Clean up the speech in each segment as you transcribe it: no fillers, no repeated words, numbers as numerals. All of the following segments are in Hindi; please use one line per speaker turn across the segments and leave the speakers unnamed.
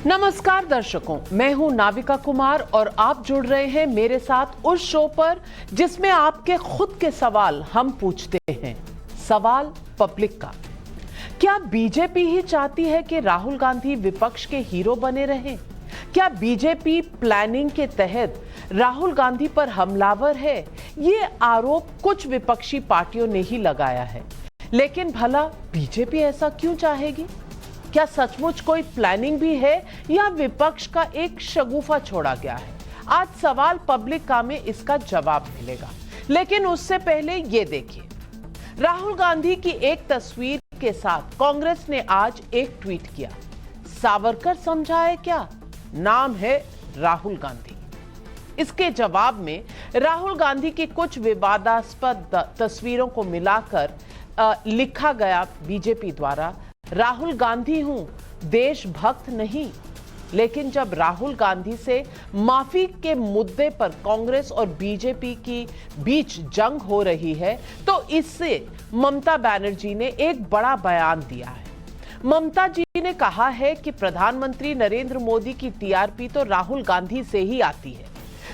नमस्कार दर्शकों, मैं हूं नाविका कुमार और आप जुड़ रहे हैं मेरे साथ उस शो पर जिसमें आपके खुद के सवाल हम पूछते हैं। सवाल पब्लिक का। क्या बीजेपी ही चाहती है कि राहुल गांधी विपक्ष के हीरो बने रहें? क्या बीजेपी प्लानिंग के तहत राहुल गांधी पर हमलावर है? ये आरोप कुछ विपक्षी पार्टियों ने ही लगाया है, लेकिन भला बीजेपी ऐसा क्यों चाहेगी? क्या सचमुच कोई प्लानिंग भी है या विपक्ष का एक शगुफा छोड़ा गया है? आज सवाल पब्लिक का में इसका जवाब मिलेगा, लेकिन उससे पहले ये देखिए, राहुल गांधी की एक तस्वीर के साथ कांग्रेस ने आज एक ट्वीट किया। सावरकर समझा है क्या? नाम है राहुल गांधी। इसके जवाब में राहुल गांधी की कुछ विवादास्पद तस्वीरों को मिलाकर लिखा गया बीजेपी द्वारा, राहुल गांधी हूं, देशभक्त नहीं। लेकिन जब राहुल गांधी से माफी के मुद्दे पर कांग्रेस और बीजेपी की बीच जंग हो रही है, तो इससे ममता बनर्जी ने एक बड़ा बयान दिया है। ममता जी ने कहा है कि प्रधानमंत्री नरेंद्र मोदी की टीआरपी तो राहुल गांधी से ही आती है।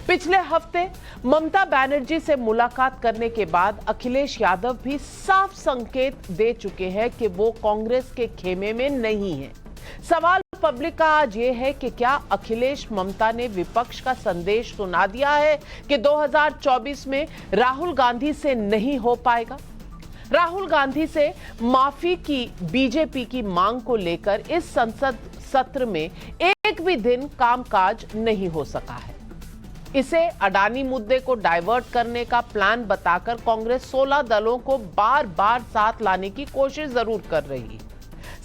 पिछले हफ्ते ममता बनर्जी से मुलाकात करने के बाद अखिलेश यादव भी साफ संकेत दे चुके हैं कि वो कांग्रेस के खेमे में नहीं है। सवाल पब्लिक का आज ये है कि क्या अखिलेश ममता ने विपक्ष का संदेश सुना दिया है कि 2024 में राहुल गांधी से नहीं हो पाएगा? राहुल गांधी से माफी की बीजेपी की मांग को लेकर इस संसद सत्र में एक भी दिन कामकाज नहीं हो सका है। इसे अडानी मुद्दे को डाइवर्ट करने का प्लान बताकर कांग्रेस 16 दलों को बार बार साथ लाने की कोशिश जरूर कर रही है।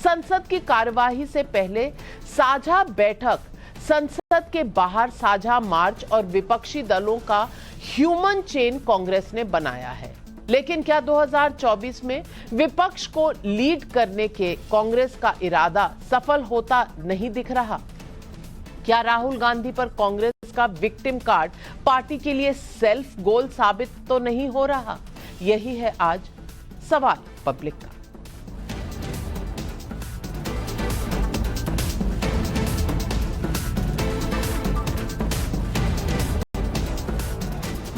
संसद की कार्यवाही से पहले साझा बैठक, संसद के बाहर साझा मार्च और विपक्षी दलों का ह्यूमन चेन कांग्रेस ने बनाया है। लेकिन क्या 2024 में विपक्ष को लीड करने के कांग्रेस का इरादा सफल होता नहीं दिख रहा? क्या राहुल गांधी पर कांग्रेस का विक्टिम कार्ड पार्टी के लिए सेल्फ गोल साबित तो नहीं हो रहा? यही है आज सवाल पब्लिक का।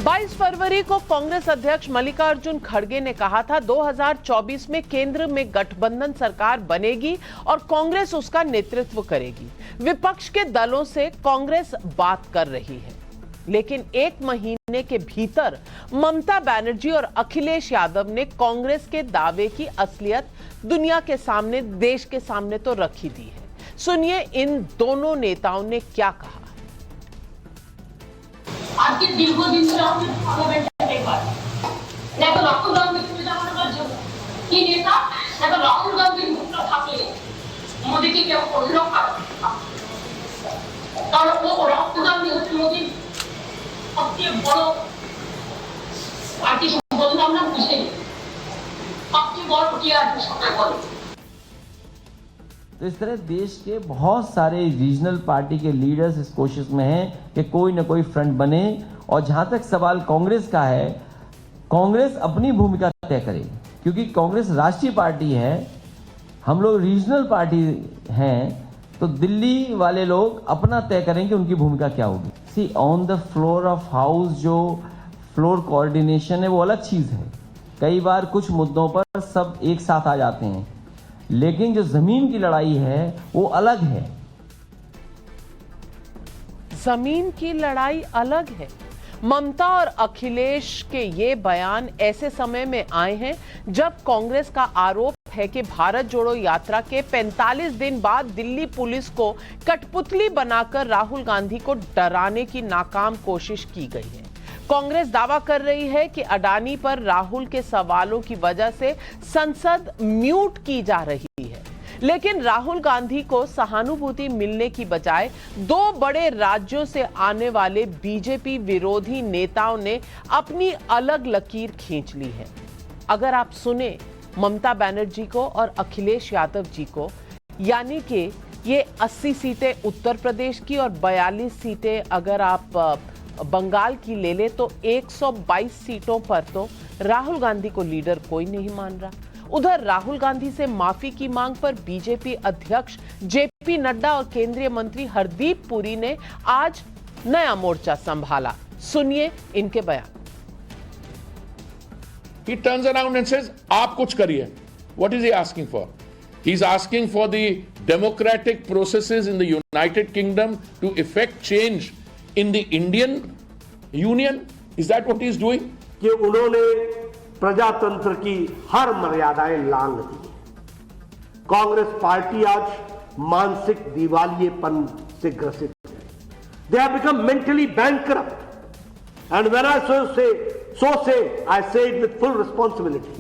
बाईस फरवरी को कांग्रेस अध्यक्ष मल्लिकार्जुन खड़गे ने कहा था 2024 में केंद्र में गठबंधन सरकार बनेगी और कांग्रेस उसका नेतृत्व करेगी। विपक्ष के दलों से कांग्रेस बात कर रही है, लेकिन एक महीने के भीतर ममता बनर्जी और अखिलेश यादव ने कांग्रेस के दावे की असलियत दुनिया के सामने, देश के सामने तो रख ही दी है। सुनिए इन दोनों नेताओं ने क्या कहा।
আজকে দীর্ঘদিন ধরে আমাদের পার্লামেন্টে একবার দেখো রাহুল গান্ধী তুমি জানো না কি নেতা দেখো রাহুল গান্ধীর মুখটা থাকলে মোদিকে কেউ অন্য কারণ ও রাহুল গান্ধী হচ্ছে মোদির সবচেয়ে বড় পার্টি বলতে আমরা বুঝি সবচেয়ে বড় টিআরপি সরকার বলে।
तो इस तरह देश के बहुत सारे रीजनल पार्टी के लीडर्स इस कोशिश में हैं कि कोई ना कोई फ्रंट बने। और जहां तक सवाल कांग्रेस का है, कांग्रेस अपनी भूमिका तय करे, क्योंकि कांग्रेस राष्ट्रीय पार्टी है, हम लोग रीजनल पार्टी हैं, तो दिल्ली वाले लोग अपना तय करें कि उनकी भूमिका क्या होगी। See on the floor of house जो फ्लोर कोऑर्डिनेशन है वो अलग चीज है। कई बार कुछ मुद्दों पर सब एक साथ आ जाते हैं, लेकिन जो जमीन की लड़ाई है वो अलग है।
जमीन की लड़ाई अलग है। ममता और अखिलेश के ये बयान ऐसे समय में आए हैं जब कांग्रेस का आरोप है कि भारत जोड़ो यात्रा के 45 दिन बाद दिल्ली पुलिस को कठपुतली बनाकर राहुल गांधी को डराने की नाकाम कोशिश की गई है। कांग्रेस दावा कर रही है कि अडानी पर राहुल के सवालों की वजह से संसद म्यूट की जा रही है, लेकिन राहुल गांधी को सहानुभूति मिलने की बजाय दो बड़े राज्यों से आने वाले बीजेपी विरोधी नेताओं ने अपनी अलग लकीर खींच ली है। अगर आप सुने ममता बनर्जी को और अखिलेश यादव जी को, यानी कि ये 80 सीटें उत्तर प्रदेश की और 42 सीटें अगर आप बंगाल की ले ले, तो 122 सीटों पर तो राहुल गांधी को लीडर कोई नहीं मान रहा। उधर राहुल गांधी से माफी की मांग पर बीजेपी अध्यक्ष जे जेपी नड्डा और केंद्रीय मंत्री हरदीप पुरी ने आज नया मोर्चा संभाला। सुनिए इनके बयान।
He turns around and says, "आप कुछ करिए." What is he asking for? He's asking for the democratic processes in the United Kingdom to effect change in the Indian Union. Is that what he's doing?
कि उन्होंने प्रजातंत्र की हर मर्यादाएं लांघ दी। कांग्रेस पार्टी आज मानसिक दिवालियेपन से ग्रसित है। They have become mentally bankrupt. And when I say, I say it with full responsibility.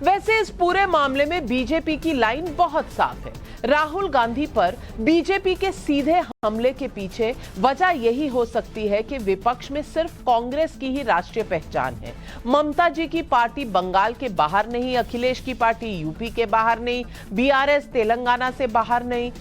वैसे इस पूरे मामले में बीजेपी की लाइन बहुत साफ है। राहुल गांधी पर बीजेपी के सीधे हमले के पीछे वजह यही हो सकती है कि विपक्ष में सिर्फ कांग्रेस की ही राष्ट्रीय पहचान है। ममता जी की पार्टी बंगाल के बाहर नहीं, अखिलेश की पार्टी यूपी के बाहर नहीं, बीआरएस तेलंगाना से बाहर नहीं,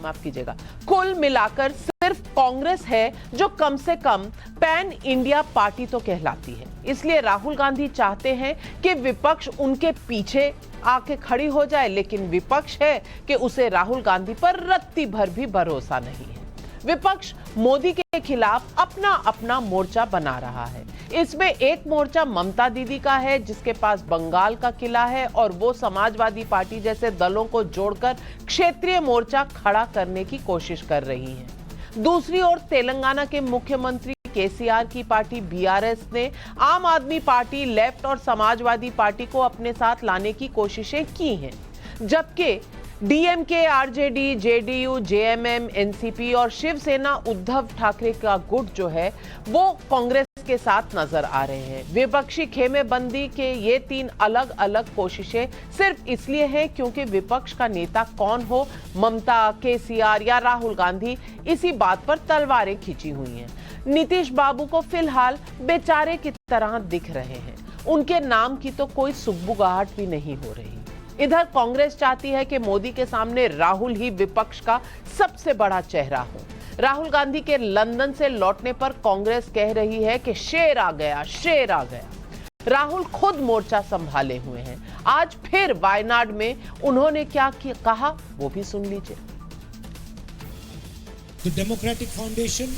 माफ कीजिएगा, कुल मिलाकर सिर्फ कांग्रेस है जो कम से कम पैन इंडिया पार्टी तो कहलाती है। इसलिए राहुल गांधी चाहते हैं कि विपक्ष उनके पीछे आके खड़ी हो जाए, लेकिन विपक्ष है कि उसे राहुल गांधी पर रत्ती भर भी भरोसा नहीं है। विपक्ष मोदी के खिलाफ अपना अपना मोर्चा बना रहा है। इसमें एक मोर्चा ममता दीदी का है जिसके पास बंगाल का किला है और वो समाजवादी पार्टी जैसे दलों को जोड़कर क्षेत्रीय मोर्चा खड़ा करने की कोशिश कर रही है। दूसरी ओर तेलंगाना के मुख्यमंत्री केसीआर की पार्टी बीआरएस ने आम आदमी पार्टी, लेफ्ट और समाजवादी पार्टी को अपने साथ लाने की कोशिशें की हैं, जबकि DMK, RJD, JDU, JMM, NCP और शिवसेना उद्धव ठाकरे का गुट जो है वो कांग्रेस के साथ नजर आ रहे हैं। विपक्षी खेमेबंदी के ये तीन अलग अलग कोशिशें सिर्फ इसलिए हैं क्योंकि विपक्ष का नेता कौन हो, ममता, केसीआर या राहुल गांधी, इसी बात पर तलवारें खींची हुई हैं। नीतीश बाबू को फिलहाल बेचारे की तरह दिख रहे हैं। उनके नाम की तो कोई सुगबुगाहट भी नहीं हो रही। इधर कांग्रेस चाहती है कि मोदी के सामने राहुल ही विपक्ष का सबसे बड़ा चेहरा हो। राहुल गांधी के लंदन से लौटने पर कांग्रेस कह रही है कि शेर आ गया, शेर आ गया। राहुल खुद मोर्चा संभाले हुए हैं। आज फिर वायनाड में उन्होंने क्या कहा वो भी सुन लीजिए।
The Democratic Foundation,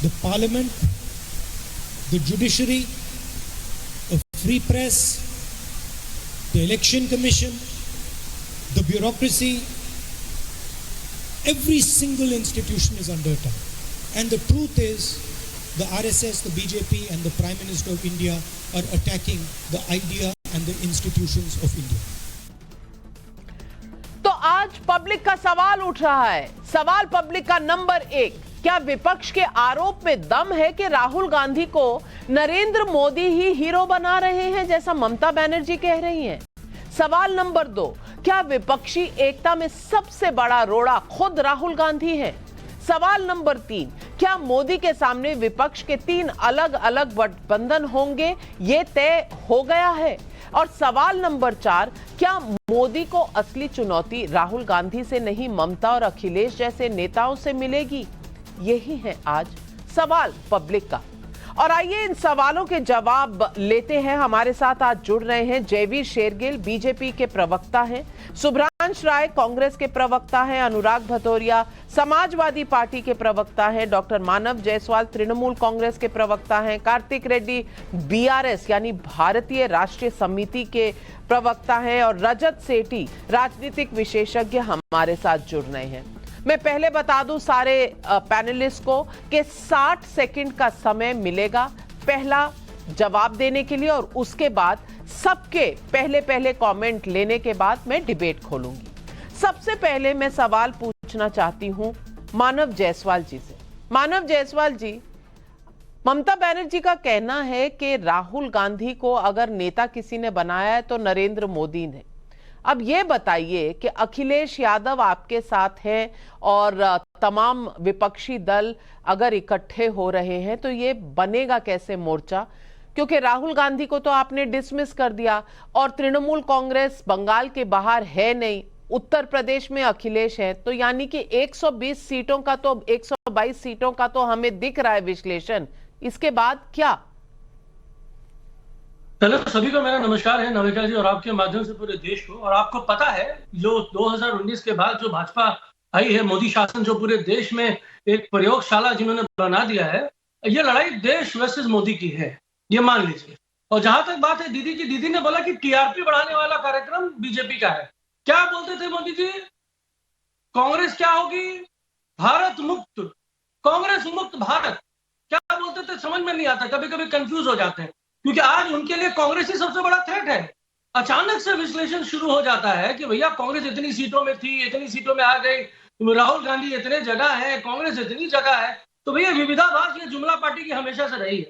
the Parliament, the Judiciary, a free press, the Election Commission, the bureaucracy, every single institution is under attack. And the truth is, the RSS, the BJP and the Prime Minister of India are attacking the idea and the institutions of India.
तो आज पब्लिक का सवाल उठ रहा है। सवाल पब्लिक का नंबर 1, क्या विपक्ष के आरोप में दम है कि राहुल गांधी को नरेंद्र मोदी ही हीरो बना रहे हैं जैसा ममता बनर्जी कह रही हैं? सवाल नंबर 2, क्या विपक्षी एकता में सबसे बड़ा रोड़ा खुद राहुल गांधी है? सवाल नंबर 3, क्या मोदी के सामने विपक्ष के 3 अलग अलग गठबंधन होंगे, ये तय हो गया है? और सवाल नंबर 4, क्या मोदी को असली चुनौती राहुल गांधी से नहीं, ममता और अखिलेश जैसे नेताओं से मिलेगी? यही है आज सवाल पब्लिक का। और आइए इन सवालों के जवाब लेते हैं। हमारे साथ आज जुड़ रहे हैं जयवीर शेरगिल, बीजेपी के प्रवक्ता हैं, सुभ्रांश राय कांग्रेस के प्रवक्ता हैं, अनुराग भदौरिया समाजवादी पार्टी के प्रवक्ता हैं, डॉक्टर मानव जायसवाल तृणमूल कांग्रेस के प्रवक्ता हैं, कार्तिक रेड्डी बीआरएस यानी भारतीय राष्ट्रीय समिति के प्रवक्ता हैं और रजत सेठी राजनीतिक विशेषज्ञ हमारे साथ जुड़ रहे हैं। मैं पहले बता दूं सारे पैनलिस्ट को कि 60 सेकंड का समय मिलेगा पहला जवाब देने के लिए और उसके बाद सबके पहले कमेंट लेने के बाद मैं डिबेट खोलूंगी। सबसे पहले मैं सवाल पूछना चाहती हूं मानव जायसवाल जी से। मानव जायसवाल जी, ममता बनर्जी का कहना है कि राहुल गांधी को अगर नेता किसी ने बनाया है तो नरेंद्र मोदी ने। अब ये बताइए कि अखिलेश यादव आपके साथ हैं और तमाम विपक्षी दल अगर इकट्ठे हो रहे हैं तो ये बनेगा कैसे मोर्चा? क्योंकि राहुल गांधी को तो आपने डिसमिस कर दिया और तृणमूल कांग्रेस बंगाल के बाहर है नहीं, उत्तर प्रदेश में अखिलेश है, तो यानी कि 120 सीटों का तो 122 सीटों का तो हमें दिख रहा है विश्लेषण। इसके बाद क्या?
पहले तो सभी को मेरा नमस्कार है नविका जी, और आपके माध्यम से पूरे देश को। और आपको पता है जो 2019 के बाद जो भाजपा आई है, मोदी शासन जो पूरे देश में एक प्रयोगशाला जिन्होंने बना दिया है, ये लड़ाई देश वर्सेस मोदी की है, ये मान लीजिए। और जहां तक बात है दीदी की, दीदी ने बोला कि टीआरपी बढ़ाने वाला कार्यक्रम बीजेपी का है। क्या बोलते थे मोदी जी? कांग्रेस क्या होगी? भारत मुक्त, कांग्रेस मुक्त भारत। क्या बोलते थे समझ में नहीं आता, कभी कभी कंफ्यूज हो जाते हैं, क्योंकि आज उनके लिए कांग्रेस ही सबसे बड़ा थ्रेट है। अचानक से विश्लेषण शुरू हो जाता है कि भैया कांग्रेस इतनी सीटों में थी, इतनी सीटों में आ गई, राहुल गांधी इतने जगह है, कांग्रेस इतनी जगह है। तो भैया विविधाभास ये जुमला पार्टी की हमेशा से रही है।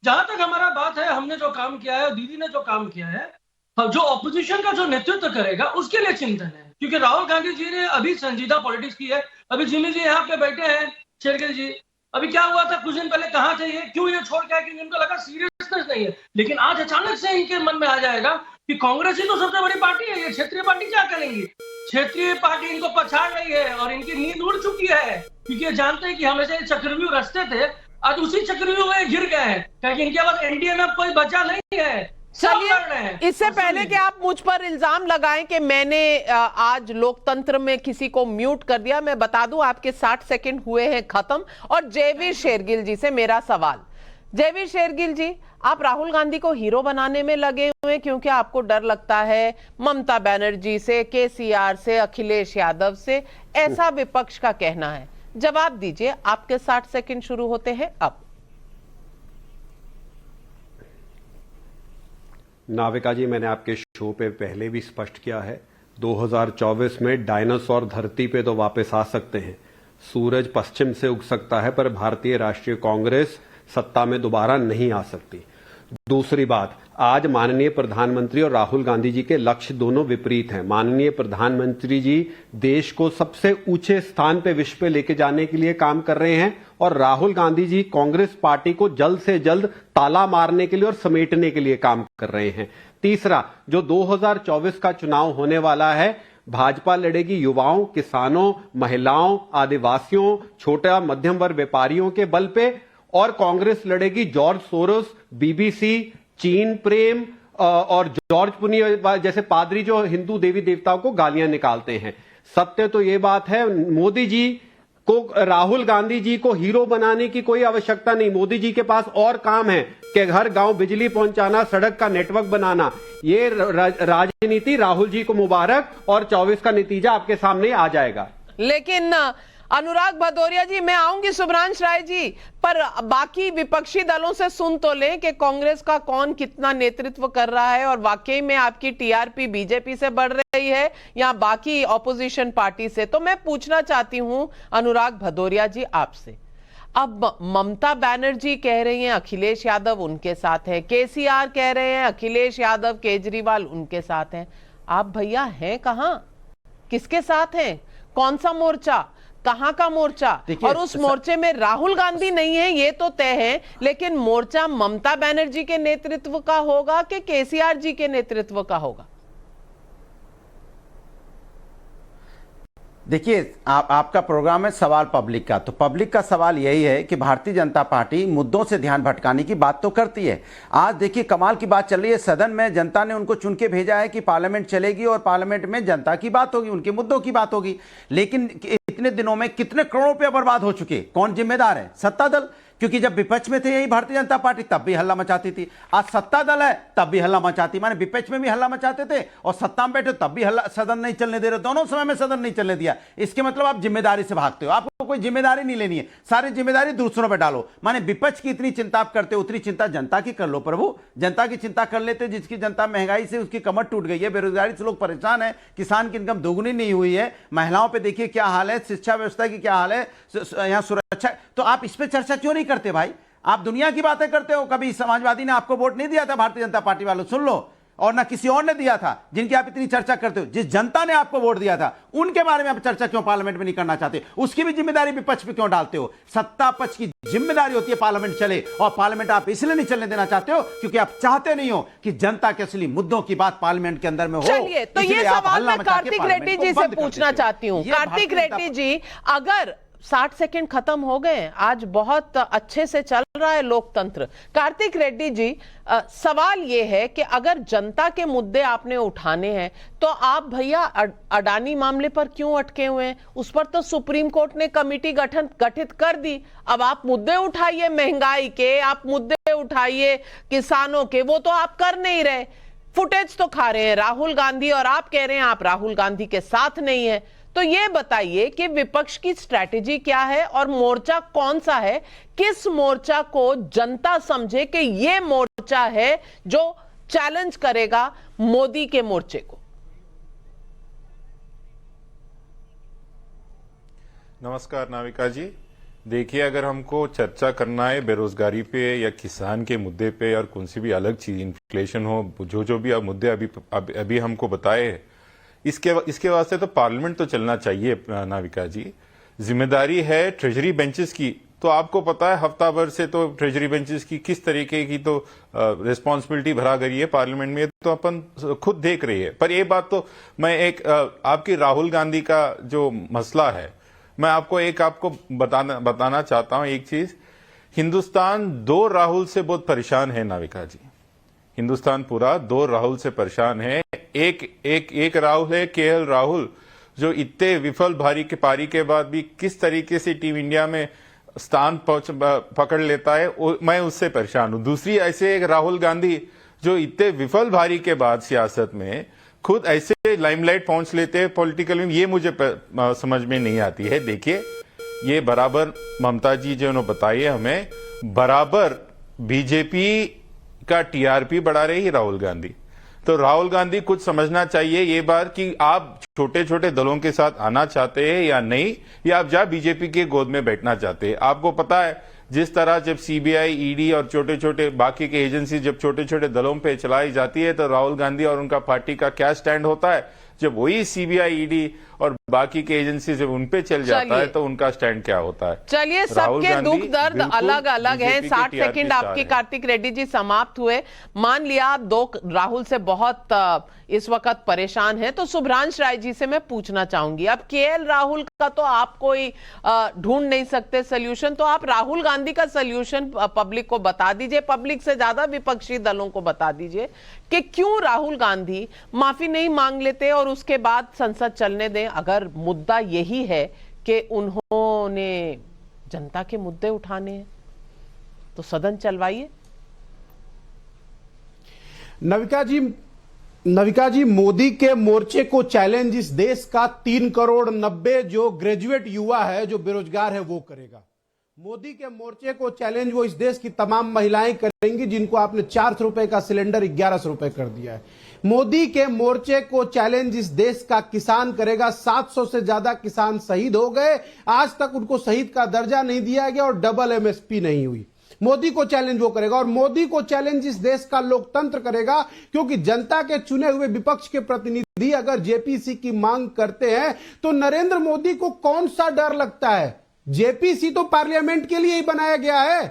जहां तक हमारा बात है, हमने जो काम किया है और दीदी ने जो काम किया है, जो ऑपोजिशन का जो नेतृत्व करेगा उसके लिए चिंतन है, क्योंकि राहुल गांधी जी ने अभी संजीदा पॉलिटिक्स की है। अभी जिमी जी यहाँ पे बैठे हैं, शेरगिल जी, अभी क्या हुआ था कुछ दिन पहले, कहाँ थे ये, क्यों ये छोड़ के आए? क्योंकि इनको लगा सीरियसनेस नहीं है। लेकिन आज अचानक से इनके मन में आ जाएगा कि कांग्रेस ही तो सबसे बड़ी पार्टी है, ये क्षेत्रीय पार्टी क्या करेंगी? क्षेत्रीय पार्टी इनको पछाड़ रही है और इनकी नींद उड़ चुकी है, क्योंकि ये जानते हैं कि हमेशा ये चक्रव्यूह रचते थे, आज उसी चक्रव्यूह में गिर गए हैं, क्योंकि इनके बाद एनडीए में कोई बचा नहीं है।
चलिए, इससे पहले कि आप मुझ पर इल्जाम लगाएं कि मैंने आज लोकतंत्र में किसी को म्यूट कर दिया, मैं बता दूं आपके 60 सेकंड हुए हैं खत्म। और जयवीर शेरगिल जी से मेरा सवाल। जयवीर शेरगिल जी, आप राहुल गांधी को हीरो बनाने में लगे हुए क्योंकि आपको डर लगता है ममता बनर्जी से, केसीआर से, अखिलेश यादव से, ऐसा विपक्ष का कहना है। जवाब दीजिए, आपके 60 सेकंड शुरू होते हैं अब।
नाविका जी, मैंने आपके शो पे पहले भी स्पष्ट किया है, 2024 में डायनासोर धरती पे तो वापस आ सकते हैं, सूरज पश्चिम से उग सकता है, पर भारतीय राष्ट्रीय कांग्रेस सत्ता में दोबारा नहीं आ सकती। दूसरी बात, आज माननीय प्रधानमंत्री और राहुल गांधी जी के लक्ष्य दोनों विपरीत हैं। माननीय प्रधानमंत्री जी देश को सबसे ऊंचे स्थान पे विश्व पे लेके जाने के लिए काम कर रहे हैं, और राहुल गांधी जी कांग्रेस पार्टी को जल्द से जल्द ताला मारने के लिए और समेटने के लिए काम कर रहे हैं। तीसरा, जो 2024 का चुनाव होने वाला है, भाजपा लड़ेगी युवाओं, किसानों, महिलाओं, आदिवासियों, छोटा मध्यम वर्ग व्यापारियों के बल पे, और कांग्रेस लड़ेगी जॉर्ज सोरोस, बीबीसी, चीन प्रेम और जॉर्ज पुनी जैसे पादरी जो हिंदू देवी देवताओं को गालियां निकालते हैं। सत्य तो यह बात है, मोदी जी को, राहुल गांधी जी को हीरो बनाने की कोई आवश्यकता नहीं। मोदी जी के पास और काम है कि हर गांव बिजली पहुंचाना, सड़क का नेटवर्क बनाना। ये राजनीति राहुल जी को मुबारक, और 24 का नतीजा आपके सामने आ जाएगा।
लेकिन अनुराग भदौरिया जी, मैं आऊंगी शुभ्रांश राय जी, पर बाकी विपक्षी दलों से सुन तो लें कि कांग्रेस का कौन कितना नेतृत्व कर रहा है, और वाकई में आपकी टीआरपी बीजेपी से बढ़ रही है या बाकी ऑपोजिशन पार्टी से। तो मैं पूछना चाहती हूं अनुराग भदौरिया जी आपसे, अब ममता बनर्जी कह रही हैं अखिलेश यादव उनके साथ है, केसीआर कह रहे हैं अखिलेश यादव केजरीवाल उनके साथ हैं, आप भैया हैं कहां? किसके साथ हैं? कौन सा मोर्चा, कहां का मोर्चा? और उस मोर्चे में राहुल गांधी नहीं है ये तो तय है, लेकिन मोर्चा ममता बनर्जी के नेतृत्व का होगा कि केसीआर जी के नेतृत्व का होगा?
देखिए, आपका प्रोग्राम है सवाल पब्लिक का, तो पब्लिक का सवाल यही है कि भारतीय जनता पार्टी मुद्दों से ध्यान भटकाने की बात तो करती है। आज देखिए कमाल की बात चल रही है, सदन में जनता ने उनको चुन के भेजा है कि पार्लियामेंट चलेगी और पार्लियामेंट में जनता की बात होगी, उनके मुद्दों की बात होगी। लेकिन इतने दिनों में कितने करोड़ रुपया बर्बाद हो चुके, कौन जिम्मेदार है? सत्ता दल, क्योंकि जब विपक्ष में थे यही भारतीय जनता पार्टी तब भी हल्ला मचाती थी, आज सत्ता दल है तब भी हल्ला मचाती, माने विपक्ष में भी हल्ला मचाते थे और सत्ता में बैठे तब भी हल्ला, सदन नहीं चलने दे रहे, दोनों समय में सदन नहीं चलने दिया। इसके मतलब आप जिम्मेदारी से भागते हो, आपको कोई जिम्मेदारी नहीं लेनी है, सारी जिम्मेदारी दूसरों पर डालो। माने विपक्ष की इतनी चिंता आप करते हो, उतनी चिंता जनता की कर लो प्रभु। जनता की चिंता कर लेते, जिसकी जनता महंगाई से उसकी कमर टूट गई है, बेरोजगारी से लोग परेशान है, किसान की इनकम दोगुनी नहीं हुई है, महिलाओं पर देखिए क्या हाल है, शिक्षा व्यवस्था की क्या हाल है, यहाँ सुरक्षा, तो आप इस पर चर्चा क्यों नहीं करते भाई? आप दुनिया की बातें करते हो। कभी समाजवादी ने आपको वोट नहीं दिया था, भारतीय जनता पार्टी वालों, सुन लो, और ना किसी और ने दिया था, जिनकी आप इतनी चर्चा करते हो। जिस जनता ने आपको वोट दिया था उनके बारे में आप चर्चा क्यों पार्लियामेंट में नहीं करना चाहते? उसकी भी जिम्मेदारी विपक्ष पे क्यों डालते हो? सत्ता पक्ष की जिम्मेदारी होती है पार्लियामेंट चले, और पार्लियामेंट आप इसलिए नहीं चलने देना चाहते हो क्योंकि आप चाहते नहीं हो कि जनता के असली मुद्दों की बात पार्लियामेंट के अंदर में हो।
चलिए, तो ये सवाल मैं कार्तिक रेड्डी जी से पूछना चाहती हूँ। कार्तिक रेड्डी जी, अगर 60 सेकंड खत्म हो गए। आज बहुत अच्छे से चल रहा है लोकतंत्र। कार्तिक रेड्डी जी, सवाल ये है कि अगर जनता के मुद्दे आपने उठाने हैं तो आप भैया अडानी मामले पर क्यों अटके हुए हैं? उस पर तो सुप्रीम कोर्ट ने कमेटी गठित कर दी। अब आप मुद्दे उठाइए महंगाई के, आप मुद्दे उठाइए किसानों के, वो तो आप कर नहीं रहे। फुटेज तो खा रहे हैं राहुल गांधी और आप कह रहे हैं आप राहुल गांधी के साथ नहीं है। तो ये बताइए कि विपक्ष की स्ट्रैटेजी क्या है और मोर्चा कौन सा है? किस मोर्चा को जनता समझे कि ये मोर्चा है जो चैलेंज करेगा मोदी के मोर्चे को?
नमस्कार नाविका जी। देखिए, अगर हमको चर्चा करना है बेरोजगारी पे या किसान के मुद्दे पे और कौन सी भी अलग चीज, इन्फ्लेशन हो, जो भी मुद्दे अभी हमको बताए हैं, इसके वास्ते तो पार्लियामेंट तो चलना चाहिए नाविका जी। जिम्मेदारी है ट्रेजरी बेंचेस की, तो आपको पता है हफ्ता भर से तो ट्रेजरी बेंचेस की किस तरीके की तो रिस्पॉन्सिबिलिटी भरा गई है पार्लियामेंट में, तो अपन खुद देख रही है। पर ये बात तो मैं एक आपकी राहुल गांधी का जो मसला है, मैं आपको बताना चाहता हूं एक चीज। हिंदुस्तान 2 राहुल से बहुत परेशान है नाविका जी। हिंदुस्तान पूरा 2 राहुल से परेशान है। एक राहुल है केएल राहुल, जो इतने विफल पारी के बाद भी किस तरीके से टीम इंडिया में स्थान पकड़ लेता है, मैं उससे परेशान हूं। दूसरी ऐसे एक राहुल गांधी जो इतने विफल भारी के बाद सियासत में खुद ऐसे लाइमलाइट पहुंच लेते हैं पॉलिटिकल में, ये मुझे समझ में नहीं आती है। देखिए, ये बराबर ममता जी जो बताइए हमें, बराबर बीजेपी का टीआरपी बढ़ा रही है राहुल गांधी। तो राहुल गांधी कुछ समझना चाहिए ये बात कि आप छोटे छोटे दलों के साथ आना चाहते हैं या नहीं, या आप जा बीजेपी के गोद में बैठना चाहते हैं। आपको पता है जिस तरह जब सीबीआई, ईडी और छोटे छोटे बाकी के एजेंसी जब छोटे छोटे दलों पे चलाई जाती है, तो राहुल गांधी और उनका पार्टी का क्या स्टैंड होता है। जब वही सीबीआई, ईडी और बाकी के एजेंसी जब उन पे चल जाता है तो उनका स्टैंड क्या होता है।
चलिए, सबके दुख दर्द अलग अलग हैं। 60 सेकंड आपके कार्तिक रेड्डी जी समाप्त हुए। मान लिया आप 2 राहुल से बहुत इस वक्त परेशान हैं, तो सुभ्रांश राय जी से मैं पूछना चाहूंगी, अब केएल राहुल का तो आप कोई ढूंढ नहीं सकते सोल्यूशन, तो आप राहुल गांधी का सोल्यूशन पब्लिक को बता दीजिए, पब्लिक से ज्यादा विपक्षी दलों को बता दीजिए कि क्यों राहुल गांधी माफी नहीं मांग लेते और उसके बाद संसद चलने दें। अगर मुद्दा यही है कि उन्होंने जनता के मुद्दे उठाने हैं तो सदन चलवाइए।
नविका जी, मोदी के मोर्चे को चैलेंज इस देश का 3 करोड़ 90 जो ग्रेजुएट युवा है, जो बेरोजगार है, वो करेगा। मोदी के मोर्चे को चैलेंज वो इस देश की तमाम महिलाएं करेंगी जिनको आपने 400 रुपए का सिलेंडर 1100 रुपए कर दिया है। मोदी के मोर्चे को चैलेंज इस देश का किसान करेगा। 700 से ज्यादा किसान शहीद हो गए, आज तक उनको शहीद का दर्जा नहीं दिया गया और डबल एमएसपी नहीं हुई। मोदी को चैलेंज वो करेगा और मोदी को चैलेंज इस देश का लोकतंत्र करेगा, क्योंकि जनता के चुने हुए विपक्ष के प्रतिनिधि अगर जेपीसी की मांग करते हैं तो नरेंद्र मोदी को कौन सा डर लगता है? जेपीसी तो पार्लियामेंट के लिए ही बनाया गया है।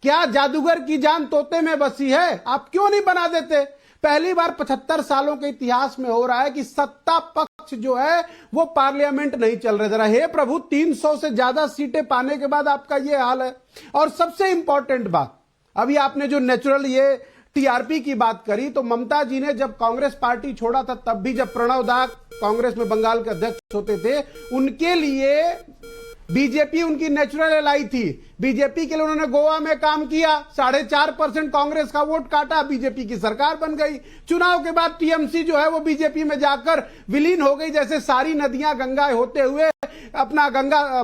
क्या जादूगर की जान तोते में बसी है? आप क्यों नहीं बना देते? पहली बार 75 सालों के इतिहास में हो रहा है कि सत्ता पक्ष जो है वो पार्लियामेंट नहीं चल रहे। जरा हे प्रभु, 300 से ज्यादा सीटें पाने के बाद आपका ये हाल है। और सबसे इंपॉर्टेंट बात, अभी आपने जो नेचुरल ये टीआरपी की बात करी, तो ममता जी ने जब कांग्रेस पार्टी छोड़ा था, तब भी जब प्रणव दा कांग्रेस में बंगाल के अध्यक्ष होते थे, उनके लिए बीजेपी उनकी नेचुरल एलाई थी। बीजेपी के लिए उन्होंने गोवा में काम किया, 4.5% कांग्रेस का वोट काटा, बीजेपी की सरकार बन गई। चुनाव के बाद टीएमसी जो है वो बीजेपी में जाकर विलीन हो गई, जैसे सारी नदियां गंगा होते हुए अपना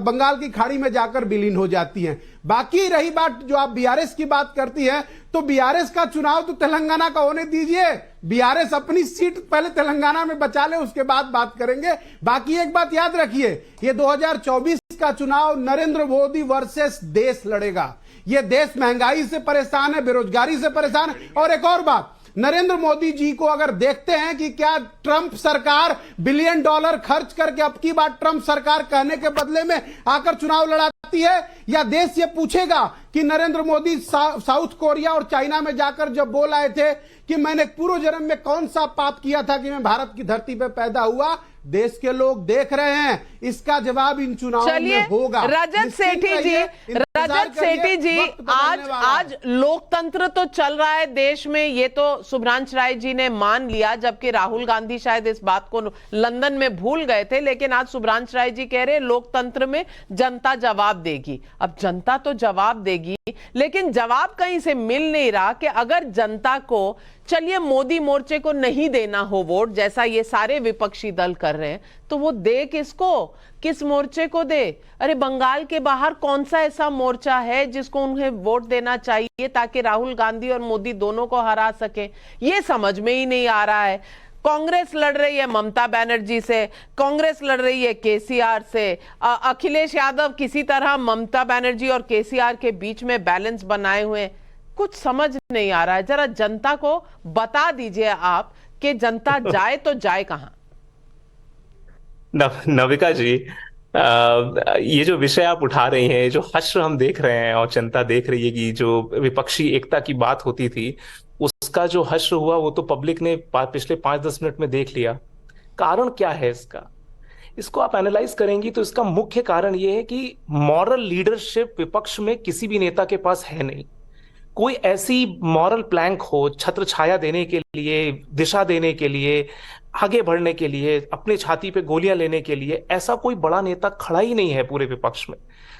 बंगाल की खाड़ी में जाकर विलीन हो जाती हैं। बाकी रही बात जो आप बीआरएस की बात करती हैं, तो बीआरएस का चुनाव तो तेलंगाना का होने दीजिए। बीआरएस अपनी सीट पहले तेलंगाना में बचा ले, उसके बाद बात करेंगे। बाकी एक बात याद रखिए, ये 2024 का चुनाव नरेंद्र मोदी वर्सेस देश लड़ेगा। ये देश महंगाई से परेशान है, बेरोजगारी से परेशान है। और एक और बात, नरेंद्र मोदी जी को अगर देखते हैं कि क्या ट्रंप सरकार $1 बिलियन खर्च करके अब की बार ट्रंप सरकार कहने के बदले में आकर चुनाव लड़ा
जाती है, या देश ये पूछेगा कि नरेंद्र मोदी साउथ कोरिया और चाइना में जाकर जब बोल आए थे कि मैंने पूर्व जन्म में कौन सा पाप किया था कि मैं भारत की धरती पर पैदा हुआ, देश के लोग देख रहे हैं, इसका जवाब इन चुनावों में होगा।
रजत सेठी जी, आज लोकतंत्र तो चल रहा है देश में, ये तो शुभ्रांश राय जी ने मान लिया, जबकि राहुल गांधी शायद इस बात को लंदन में भूल गए थे। लेकिन आज शुभ्रांश राय जी कह रहे हैं लोकतंत्र में जनता जवाब देगी। अब जनता तो जवाब देगी, लेकिन जवाब कहीं से मिल नहीं रहा कि अगर जनता को, चलिए मोदी मोर्चे को नहीं देना हो वोट, जैसा ये सारे विपक्षी दल कर रहे हैं, तो वो दे किसको, किस मोर्चे को दे? अरे बंगाल के बाहर कौन सा ऐसा मोर्चा है जिसको उन्हें वोट देना चाहिए ताकि राहुल गांधी और मोदी दोनों को हरा सके? ये समझ में ही नहीं आ रहा है। कांग्रेस लड़ रही है ममता बनर्जी से, कांग्रेस लड़ रही है केसीआर से, अखिलेश यादव किसी तरह ममता बनर्जी और केसीआर के बीच में बैलेंस बनाए हुए हैं। कुछ समझ नहीं आ रहा है। जरा जनता को बता दीजिए आप कि जनता जाए तो जाए कहां?
नविका जी, ये जो विषय आप उठा रही हैं, जो हश्र हम देख रहे हैं और जनता देख रही है कि जो विपक्षी एकता की बात होती थी, उसका जो हश्र हुआ वो तो पब्लिक ने पिछले 5-10 मिनट में देख लिया। कारण क्या है इसका? इसको आप एनालाइज करेंगी तो इसका मुख्य कारण ये है कि मॉरल लीडरशिप विपक्ष में किसी भी नेता के पास है नहीं। कोई ऐसी मॉरल प्लैंक हो, छत्र छाया देने के लिए, दिशा देने के लिए, आगे बढ़ने के लिए, अपने छाती पे गोलियां लेने के लिए, ऐसा कोई बड़ा नेता खड़ा ही नहीं है पूरे विपक्ष में।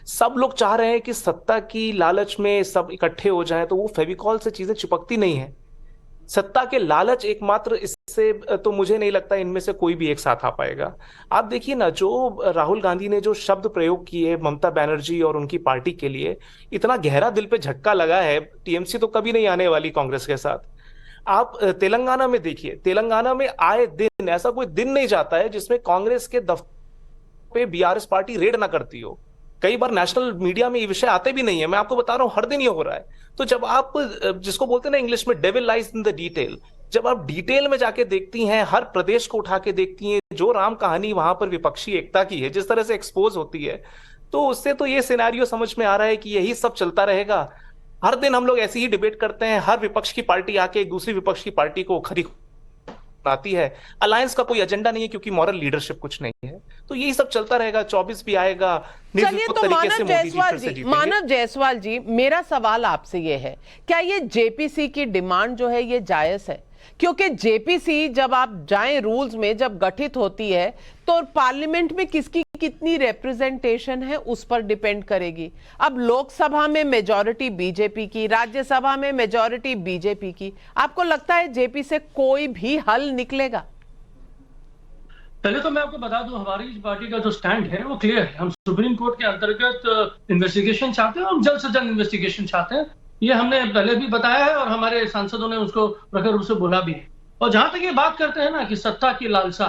सब लोग चाह रहे हैं कि सत्ता की लालच में सब इकट्ठे हो जाएं, तो वो फेविकॉल से चीजें चिपकती नहीं है। सत्ता के लालच एकमात्र, इससे तो मुझे नहीं लगता इनमें से कोई भी एक साथ आ पाएगा। आप देखिए ना, जो राहुल गांधी ने जो शब्द प्रयोग किए ममता बनर्जी और उनकी पार्टी के लिए, इतना गहरा दिल पे झटका लगा है। टीएमसी तो कभी नहीं आने वाली कांग्रेस के साथ। आप तेलंगाना में देखिए, तेलंगाना में आए दिन ऐसा कोई दिन नहीं जाता है जिसमें कांग्रेस के दफ्तर पे बीआरएस पार्टी रेड ना करती हो। कई बार नेशनल मीडिया में ये विषय आते भी नहीं है, मैं आपको बता रहा हूं, हर दिन ये हो रहा है। तो जब आप, जिसको बोलते हैं ना इंग्लिश में devil lies in the detail, जब आप डिटेल में जाके देखती हैं, हर प्रदेश को उठा के देखती हैं, जो राम कहानी वहां पर विपक्षी एकता की है जिस तरह से एक्सपोज होती है, तो उससे तो ये सिनेरियो समझ में आ रहा है कि यही सब चलता रहेगा। हर दिन हम लोग ऐसी ही डिबेट करते हैं, हर विपक्ष की पार्टी आके एक दूसरी विपक्ष की पार्टी को खरी आती है। अलायंस का कोई एजेंडा नहीं है क्योंकि मॉरल लीडरशिप कुछ नहीं है। तो यही सब चलता रहेगा, 24 भी आएगा।
चलिए, तो मानव जायसवाल जी, मेरा सवाल आपसे ये है, क्या ये जेपीसी की डिमांड जो है ये जायज है? क्योंकि जेपीसी जब आप जाएं रूल्स में, जब गठित होती है तो पार्लियामेंट में किसकी कितनी रिप्रेजेंटेशन है उस पर डिपेंड करेगी। अब लोकसभा में मेजॉरिटी बीजेपी की, राज्यसभा में मेजॉरिटी बीजेपी की, आपको लगता है जेपी से कोई भी हल निकलेगा?
पहले तो मैं आपको बता दूं, हमारी पार्टी का जो स्टैंड है वो क्लियर है। हम सुप्रीम कोर्ट के अंतर्गत इन्वेस्टिगेशन चाहते हैं, हम जल्द से जल्द इन्वेस्टिगेशन चाहते हैं। ये हमने पहले भी बताया है और हमारे सांसदों ने उसको प्रखर रूप से बोला भी है। और जहां तक ये बात करते हैं ना कि सत्ता की लालसा,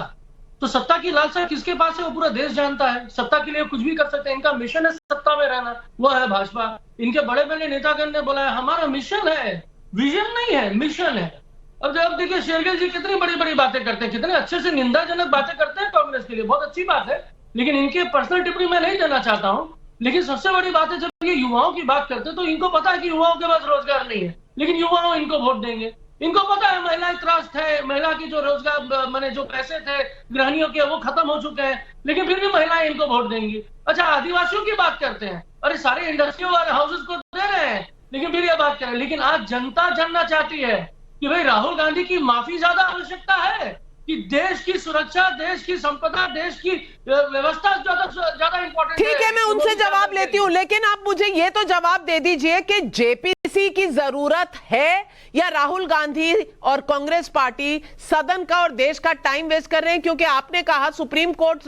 तो सत्ता की लालसा किसके पास है वो पूरा देश जानता है। सत्ता के लिए कुछ भी कर सकते हैं, इनका मिशन है सत्ता में रहना, वो है भाजपा। इनके बड़े बड़े नेतागण ने बोला है हमारा मिशन है, विजन नहीं है, मिशन है। अब जब देखिए शेरगिल जी कितनी बड़ी बड़ी बातें करते हैं, कितने अच्छे से निंदाजनक बातें करते हैं कांग्रेस के लिए, बहुत अच्छी बात है। लेकिन इनके पर्सनल टिप्पणी मैं नहीं देना चाहता हूं। लेकिन सबसे बड़ी बात है, जब ये युवाओं की बात करते हैं तो इनको पता है कि युवाओं के पास रोजगार नहीं है, लेकिन युवाओं इनको वोट देंगे। इनको पता है महिलाएं त्रस्त है, महिला की जो रोजगार माने जो पैसे थे गृहिणियों के वो खत्म हो चुके हैं, लेकिन फिर भी महिलाएं इनको वोट देंगी। अच्छा, आदिवासियों की बात करते हैं, अरे सारे इंडस्ट्रियल वाले हाउसेस को दे रहे हैं, लेकिन फिर ये बात करें। लेकिन आज जनता जानना चाहती है कि भाई राहुल गांधी की माफी ज्यादा आवश्यकता है कि देश की सुरक्षा, देश की संपदा, देश की व्यवस्था ज्यादा इंपॉर्टेंट है।
ठीक है, मैं उनसे जवाब लेती हूं, लेकिन आप मुझे ये तो जवाब दे दीजिए कि जेपीसी की जरूरत है या राहुल गांधी और कांग्रेस पार्टी सदन का और देश का टाइम वेस्ट कर रहे हैं? क्योंकि आपने कहा सुप्रीम कोर्ट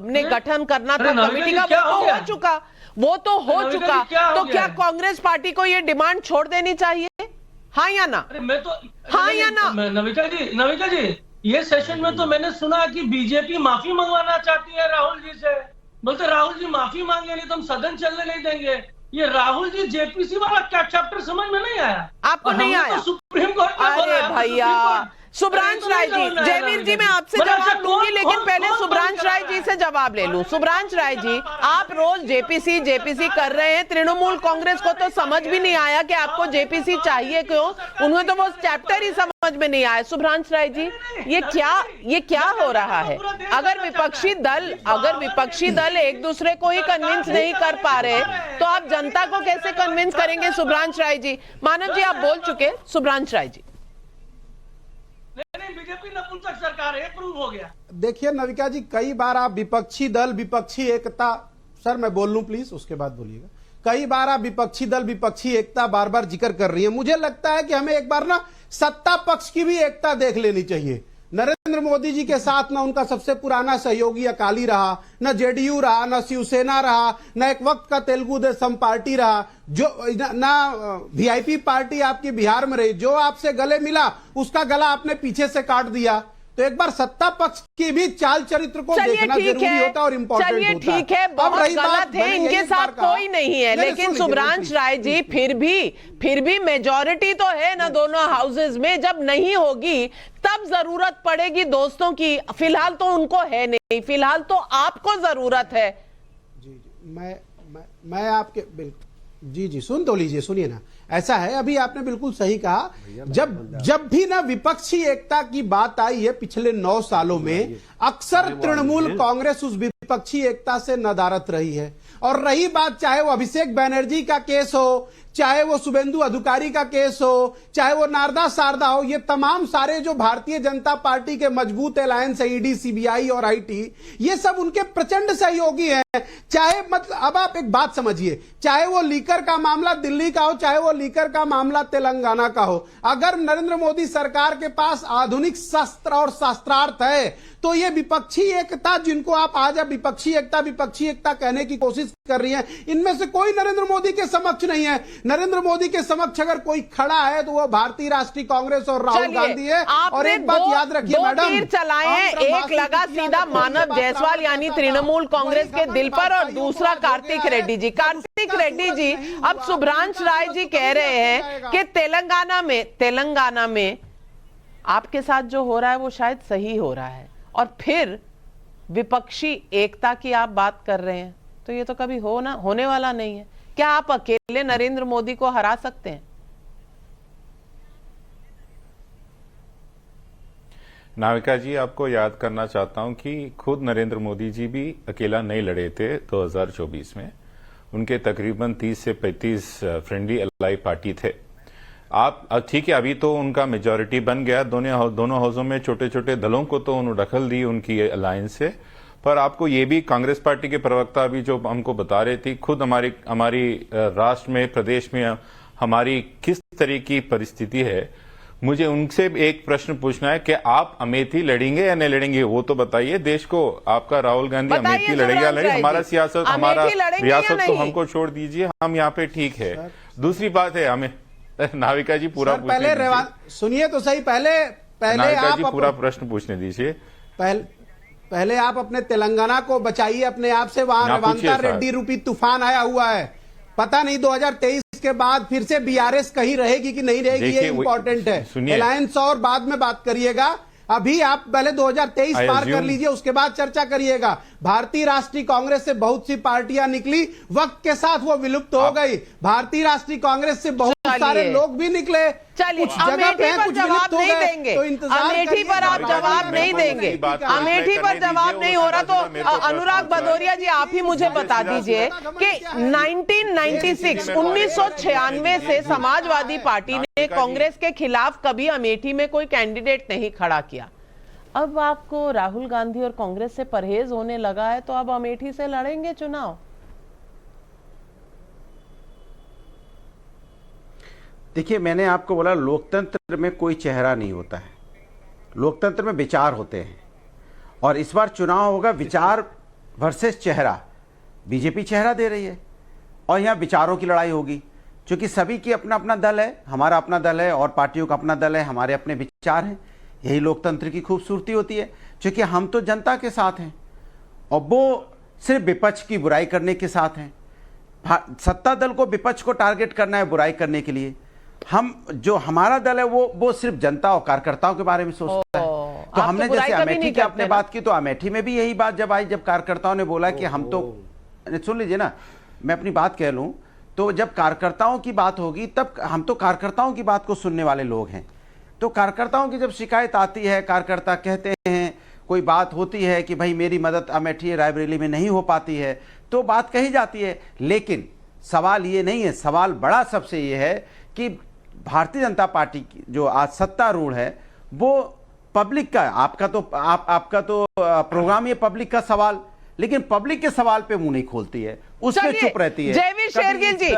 ने गठन करना था कमेटी का, वो तो हो चुका, वो तो हो चुका। तो क्या कांग्रेस पार्टी को ये डिमांड छोड़ देनी चाहिए, हाँ या ना?
मैं तो
हाँ या ना?
नविका जी, ये सेशन में तो मैंने सुना कि बीजेपी माफी मंगवाना चाहती है राहुल जी से। बोलते राहुल जी माफी मांगे नहीं तो हम सदन चलने नहीं देंगे। ये राहुल जी जेपीसी वाला क्या चैप्टर समझ में नहीं आया?
आपको नहीं आया?
तो सुप्रीम कोर्ट
अरे भैया, सुभ्रांश राय जी, जयवीर जी मैं आपसे जवाब लूंगी, लेकिन पहले सुभ्रांश राय जी से जवाब ले लूं। सुभ्रांश राय जी, आप रोज जेपीसी कर रहे हैं, तृणमूल कांग्रेस को तो समझ भी नहीं आया कि आपको जेपीसी चाहिए क्यों, उन्हें तो वो चैप्टर ही समझ में नहीं आया। सुभ्रांश राय जी, ये क्या हो रहा है? अगर विपक्षी दल एक दूसरे को ही कन्विंस नहीं कर पा रहे तो आप जनता को कैसे कन्विंस करेंगे? सुभ्रांश राय जी, मानव जी आप बोल चुके, सुभ्रांश राय जी।
नहीं, बीजेपी नपुंसक सरकार है, प्रूव हो गया।
देखिए नविका जी, कई बार आप विपक्षी दल, विपक्षी एकता, सर मैं बोल लूं प्लीज, उसके बाद बोलिएगा। कई बार आप विपक्षी दल, विपक्षी एकता बार बार जिक्र कर रही है। मुझे लगता है कि हमें एक बार ना सत्ता पक्ष की भी एकता देख लेनी चाहिए। नरेंद्र मोदी जी के साथ ना उनका सबसे पुराना सहयोगी अकाली रहा, न जेडीयू रहा, न शिवसेना रहा, न एक वक्त का तेलुगु देशम पार्टी रहा, जो ना वीआईपी पार्टी आपकी बिहार में रही। जो आपसे गले मिला उसका गला आपने पीछे से काट दिया। तो एक बार सत्ता पक्ष की भी चाल चरित्र को देखना जरूरी होता है और इम्पोर्टेंट होता है।
ठीक है, बहुत गलत है, इनके साथ कोई नहीं है, लेकिन सुभ्रांश राय जी फिर भी मेजॉरिटी तो है ना दोनों हाउसेज में। जब नहीं होगी तब जरूरत पड़ेगी दोस्तों की, फिलहाल तो उनको है नहीं, फिलहाल तो आपको जरूरत है।
जी मैं आपके जी सुन तो लीजिए, सुनिए ना। ऐसा है, अभी आपने बिल्कुल सही कहा, जब भी ना विपक्षी एकता की बात आई है पिछले 9 सालों में, अक्सर तृणमूल कांग्रेस उस विपक्षी एकता से नदारत रही है। और रही बात चाहे वो अभिषेक बनर्जी का केस हो, चाहे वो शुभेंदु अधिकारी का केस हो, चाहे वो नारदा शारदा हो, ये तमाम सारे जो भारतीय जनता पार्टी के मजबूत अलायंस है, ईडी, सीबीआई और आईटी, ये सब उनके प्रचंड सहयोगी हैं। चाहे मतलब अब आप एक बात समझिए, चाहे वो लीकर का मामला दिल्ली का हो, चाहे वो लीकर का मामला तेलंगाना का हो, अगर नरेंद्र मोदी सरकार के पास आधुनिक शस्त्र और शस्त्रार्थ है तो ये विपक्षी एकता, जिनको आप आज विपक्षी एकता कहने की कोशिश कर रही हैं, इनमें से कोई नरेंद्र मोदी के समक्ष नहीं है। नरेंद्र मोदी के समक्ष अगर कोई खड़ा है तो वो भारतीय राष्ट्रीय कांग्रेस और राहुल गांधी है। और एक बात याद रखिए मैडम,
तीर चलाए हैं, एक लगा सीधा मानव जायसवाल यानी तृणमूल कांग्रेस के दिल पर और दूसरा कार्तिक रेड्डी जी। कार्तिक रेड्डी जी, अब सुभ्रांश राय जी कह रहे हैं कि तेलंगाना में आपके साथ जो हो रहा है वो शायद सही हो रहा है, और फिर विपक्षी एकता की आप बात कर रहे हैं, तो ये तो कभी होने वाला नहीं है। क्या आप अकेले नरेंद्र मोदी को हरा सकते हैं?
नाविका जी, आपको याद करना चाहता हूं कि खुद नरेंद्र मोदी जी भी अकेला नहीं लड़े थे 2024 में। उनके तकरीबन 30 से 35 फ्रेंडली अलाई पार्टी थे। आप ठीक है, अभी तो उनका मेजॉरिटी बन गया, दोनों हाउसों में छोटे छोटे दलों को तो उन्होंने दखल दी उनकी अलायंस से। पर आपको ये भी कांग्रेस पार्टी के प्रवक्ता अभी जो हमको बता रहे थे, खुद हमारी राष्ट्र में, प्रदेश में हमारी किस तरह की परिस्थिति है, मुझे उनसे एक प्रश्न पूछना है कि आप अमेठी लड़ेंगे या नहीं लड़ेंगे, वो तो बताइए देश को। आपका राहुल गांधी अमेठी लड़ेगा, हमारा सियासत, हमारा रियासत तो हमको छोड़ दीजिए, हम यहाँ पे ठीक है। दूसरी बात है, हमें नाविका जी पूरा
पहले सुनिए तो सही, पहले
नाविका जी पूरा प्रश्न पूछने दीजिए।
पहले आप अपने तेलंगाना को बचाइए अपने आप से। वहां रेवांता रेड्डी रूपी तूफान आया हुआ है, पता नहीं 2023 के बाद फिर से बीआरएस कहीं रहेगी कि नहीं रहेगी, ये इंपॉर्टेंट है। अलायंस और बाद में बात करिएगा, अभी आप पहले 2023 पार कर लीजिए, उसके बाद चर्चा करिएगा। भारतीय राष्ट्रीय कांग्रेस से बहुत सी पार्टियां निकली, वक्त के साथ वो विलुप्त हो गई। भारतीय राष्ट्रीय कांग्रेस से बहुत सारे लोग भी निकले,
चलिए अमेठी पर जवाब नहीं देंगे, अमेठी पर आप जवाब नहीं देंगे, अमेठी पर जवाब नहीं हो रहा तो अनुराग भदौरिया जी आप ही मुझे बता दीजिए कि 1996 से समाजवादी पार्टी ने कांग्रेस के खिलाफ कभी अमेठी में कोई कैंडिडेट नहीं खड़ा किया। अब आपको राहुल गांधी और कांग्रेस से परहेज होने लगा है तो अब अमेठी से लड़ेंगे चुनाव?
देखिए, मैंने आपको बोला लोकतंत्र में कोई चेहरा नहीं होता है, लोकतंत्र में विचार होते हैं। और इस बार चुनाव होगा विचार वर्सेस चेहरा। बीजेपी चेहरा दे रही है और यहाँ विचारों की लड़ाई होगी, क्योंकि सभी की अपना अपना दल है, हमारा अपना दल है और पार्टियों का अपना दल है, हमारे अपने विचार हैं। यही लोकतंत्र की खूबसूरती होती है, क्योंकि हम तो जनता के साथ हैं और वो सिर्फ विपक्ष की बुराई करने के साथ हैं। सत्ता दल को विपक्ष को टारगेट करना है बुराई करने के लिए। हम जो हमारा दल है वो सिर्फ जनता और कार्यकर्ताओं के बारे में सोचता है। तो हमने जैसे अमेठी की आपने बात की, तो अमेठी में भी यही बात जब आई, जब कार्यकर्ताओं ने बोला कि हम तो, सुन लीजिए ना, मैं अपनी बात कह लूं, तो जब कार्यकर्ताओं की बात होगी तब हम तो कार्यकर्ताओं की बात को सुनने वाले लोग हैं। तो कार्यकर्ताओं की जब शिकायत आती है, कार्यकर्ता कहते हैं, कोई बात होती है कि भाई मेरी मदद अमेठी रायबरेली में नहीं हो पाती है, तो बात कही जाती है। लेकिन सवाल ये नहीं है, सवाल बड़ा सबसे ये है कि भारतीय जनता पार्टी की जो आज सत्तारूढ़ है वो पब्लिक का, आपका तो प्रोग्राम ये पब्लिक का सवाल, लेकिन पब्लिक के सवाल पे मुंह नहीं खोलती है, उस पे चुप रहती है।
जयवीर शेरगिल जी,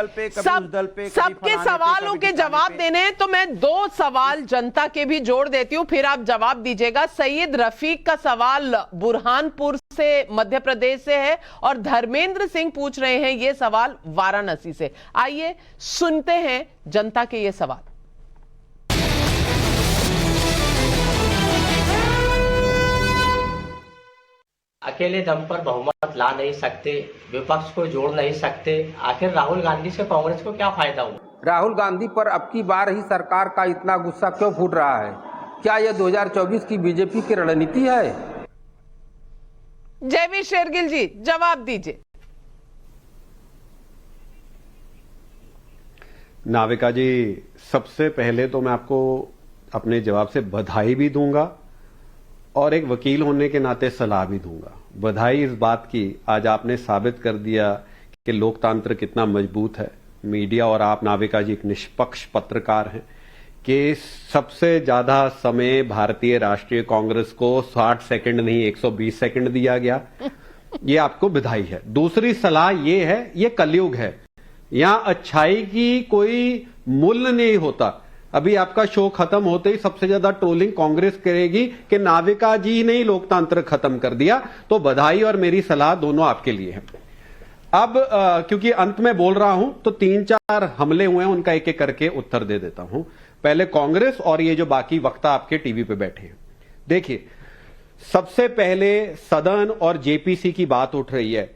सबके सवालों के जवाब देने हैं, तो मैं 2 सवाल जनता के भी जोड़ देती हूं, फिर आप जवाब दीजिएगा। सैयद रफीक का सवाल बुरहानपुर से, मध्य प्रदेश से है, और धर्मेंद्र सिंह पूछ रहे हैं ये सवाल वाराणसी से। आइए सुनते हैं जनता के ये सवाल।
अकेले दम पर बहुमत ला नहीं सकते, विपक्ष को जोड़ नहीं सकते, आखिर राहुल गांधी से कांग्रेस को क्या फायदा हुआ?
राहुल गांधी पर अब की बार ही सरकार का इतना गुस्सा क्यों फूट रहा है? क्या यह 2024 की बीजेपी की रणनीति है?
जयवीर शेरगिल जी जवाब दीजिए।
नाविका जी, सबसे पहले तो मैं आपको अपने जवाब से बधाई भी दूंगा और एक वकील होने के नाते सलाह भी दूंगा। बधाई इस बात की, आज आपने साबित कर दिया कि लोकतंत्र कितना मजबूत है। मीडिया और आप नाविका जी एक निष्पक्ष पत्रकार हैं कि सबसे ज्यादा समय भारतीय राष्ट्रीय कांग्रेस को 60 सेकंड नहीं 120 सेकंड दिया गया, ये आपको बधाई है। दूसरी सलाह ये है, ये कलयुग है, यहां अच्छाई की कोई मूल्य नहीं होता। अभी आपका शो खत्म होते ही सबसे ज्यादा ट्रोलिंग कांग्रेस करेगी कि नाविका जी ने ही लोकतंत्र खत्म कर दिया, तो बधाई और मेरी सलाह दोनों आपके लिए है। अब क्योंकि अंत में बोल रहा हूं तो 3-4 हमले हुए हैं, उनका एक एक करके उत्तर दे देता हूं। पहले कांग्रेस और ये जो बाकी वक्ता आपके टीवी पे बैठे हैं। देखिए, सबसे पहले सदन और जेपीसी की बात उठ रही है।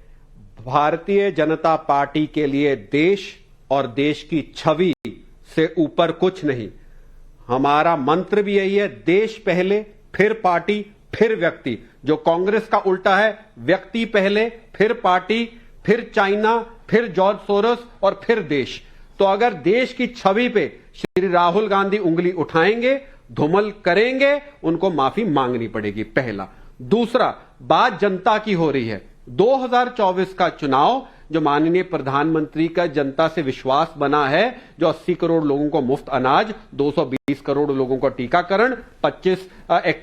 भारतीय जनता पार्टी के लिए देश और देश की छवि से ऊपर कुछ नहीं। हमारा मंत्र भी यही है, देश पहले, फिर पार्टी, फिर व्यक्ति। जो कांग्रेस का उल्टा है, व्यक्ति पहले, फिर पार्टी, फिर चाइना, फिर जॉर्ज सोरोस और फिर देश। तो अगर देश की छवि पे श्री राहुल गांधी उंगली उठाएंगे, धूमल करेंगे, उनको माफी मांगनी पड़ेगी, पहला। दूसरा, बात जनता की हो रही है। 2024 का चुनाव जो माननीय प्रधानमंत्री का जनता से विश्वास बना है, जो 80 करोड़ लोगों को मुफ्त अनाज, 220 करोड़ लोगों को टीकाकरण, 25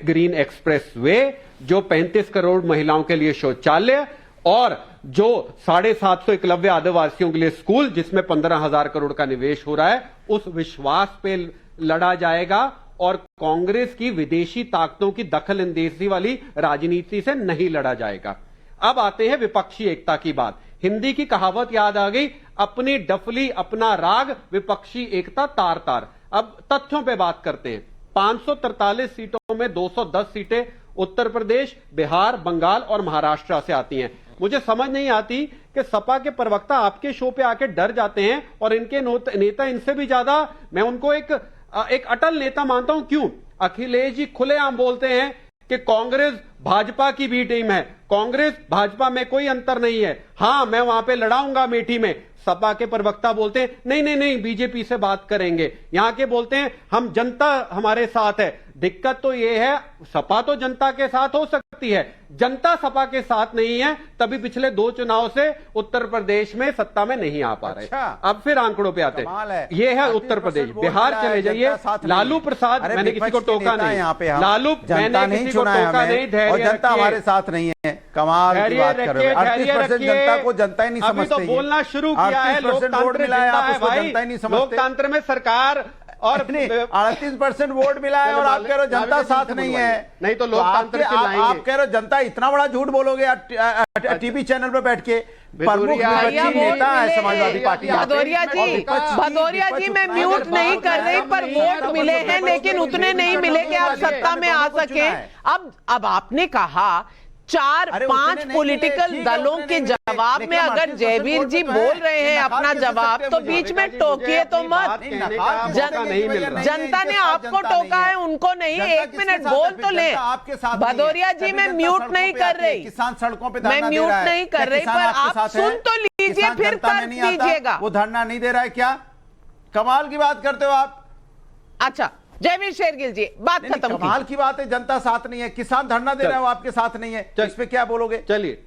ग्रीन एक्सप्रेस वे, जो 35 करोड़ महिलाओं के लिए शौचालय, और जो 750 एकलव्य आदिवासियों के लिए स्कूल, जिसमें 15,000 करोड़ का निवेश हो रहा है, उस विश्वास पे लड़ा जाएगा और कांग्रेस की विदेशी ताकतों की दखल अंदेशी वाली राजनीति से नहीं लड़ा जाएगा। अब आते हैं विपक्षी एकता की बात। हिंदी की कहावत याद आ गई, अपनी डफली अपना राग, विपक्षी एकता तार तार। अब तथ्यों पे बात करते हैं। 543 सीटों में 210 सीटें उत्तर प्रदेश, बिहार, बंगाल और महाराष्ट्र से आती हैं। मुझे समझ नहीं आती कि सपा के प्रवक्ता आपके शो पे आके डर जाते हैं और इनके नेता इनसे भी ज्यादा, मैं उनको एक अटल नेता मानता हूं। क्यों? अखिलेश जी खुलेआम बोलते हैं कि कांग्रेस भाजपा की बी टीम है, कांग्रेस भाजपा में कोई अंतर नहीं है, हां मैं वहां पे लड़ाऊंगा अमेठी में। सपा के प्रवक्ता बोलते हैं नहीं नहीं नहीं, बीजेपी से बात करेंगे। यहां के बोलते हैं हम जनता हमारे साथ है। दिक्कत तो यह है, सपा तो जनता के साथ हो सकती है, जनता सपा के साथ नहीं है, तभी पिछले 2 चुनाव से उत्तर प्रदेश में सत्ता में नहीं आ पा रहे। अब फिर आंकड़ों पे आते हैं। ये है उत्तर प्रदेश। बिहार चले जाइए, लालू प्रसाद, मैंने किसी को टोका नहीं, लालू मैंने किसी को टोका नहीं, धैर्य
जनता हमारे साथ नहीं है। कमाल की बात कर रहे हैं। 38% जनता को जनता ही नहीं समझती।
अभी तो बोलना शुरू किया है, लोकतंत्र जिंदा है भाई, लोकतंत्र में सरकार और
38% वोट मिला है और आप कह रहे हो जनता साथ नहीं है।
नहीं तो लोकतंत्र
आप कह रहे हो जनता, इतना बड़ा झूठ बोलोगे टीवी चैनल पे बैठ के। प्रमुख नेता है समाजवादी पार्टी।
भदौरिया जी मैं म्यूट नहीं कर रही, पर वोट मिले हैं, लेकिन उतने नहीं मिले कि आप सत्ता में आ सके। अब आपने कहा 4-5 पॉलिटिकल दलों के जवाब में अगर जयवीर जी बोल रहे हैं अपना जवाब, तो बीच में टोकिए तो मत। जनता ने आपको टोका है, उनको नहीं। 1 मिनट बोल तो ले। भदौरिया जी, मैं म्यूट नहीं कर रही,
किसान सड़कों पे
मैं म्यूट नहीं कर रही, पर आप सुन तो लीजिए, फिर कर दीजिएगा।
वो धरना नहीं दे रहा है क्या? कमाल की बात करते हो आप।
अच्छा जयवीर शेरगिल जी, बात खत्म।
कमाल की बात है, जनता साथ नहीं है, किसान धरना दे रहा है, वो आपके साथ नहीं है, इस पे क्या बोलोगे?
चलिए,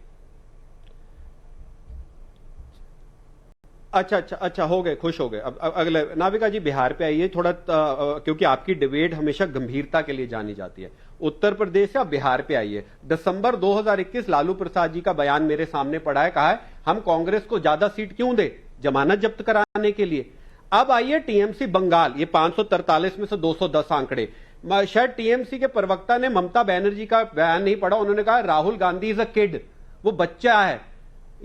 अच्छा हो गए, खुश हो गए। अब अगले नाविका जी बिहार पे आइए थोड़ा, क्योंकि आपकी डिबेट हमेशा गंभीरता के लिए जानी जाती है। उत्तर प्रदेश से आप बिहार पे आइए। दिसंबर 2021 लालू प्रसाद जी का बयान मेरे सामने पड़ा है, कहा है हम कांग्रेस को ज्यादा सीट क्यों दे, जमानत जब्त कराने के लिए। अब आइए टीएमसी बंगाल, ये 543 में से 210 आंकड़े। शायद टीएमसी के प्रवक्ता ने ममता बनर्जी का बयान नहीं पढ़ा, उन्होंने कहा Rahul Gandhi is a kid, वो बच्चा है।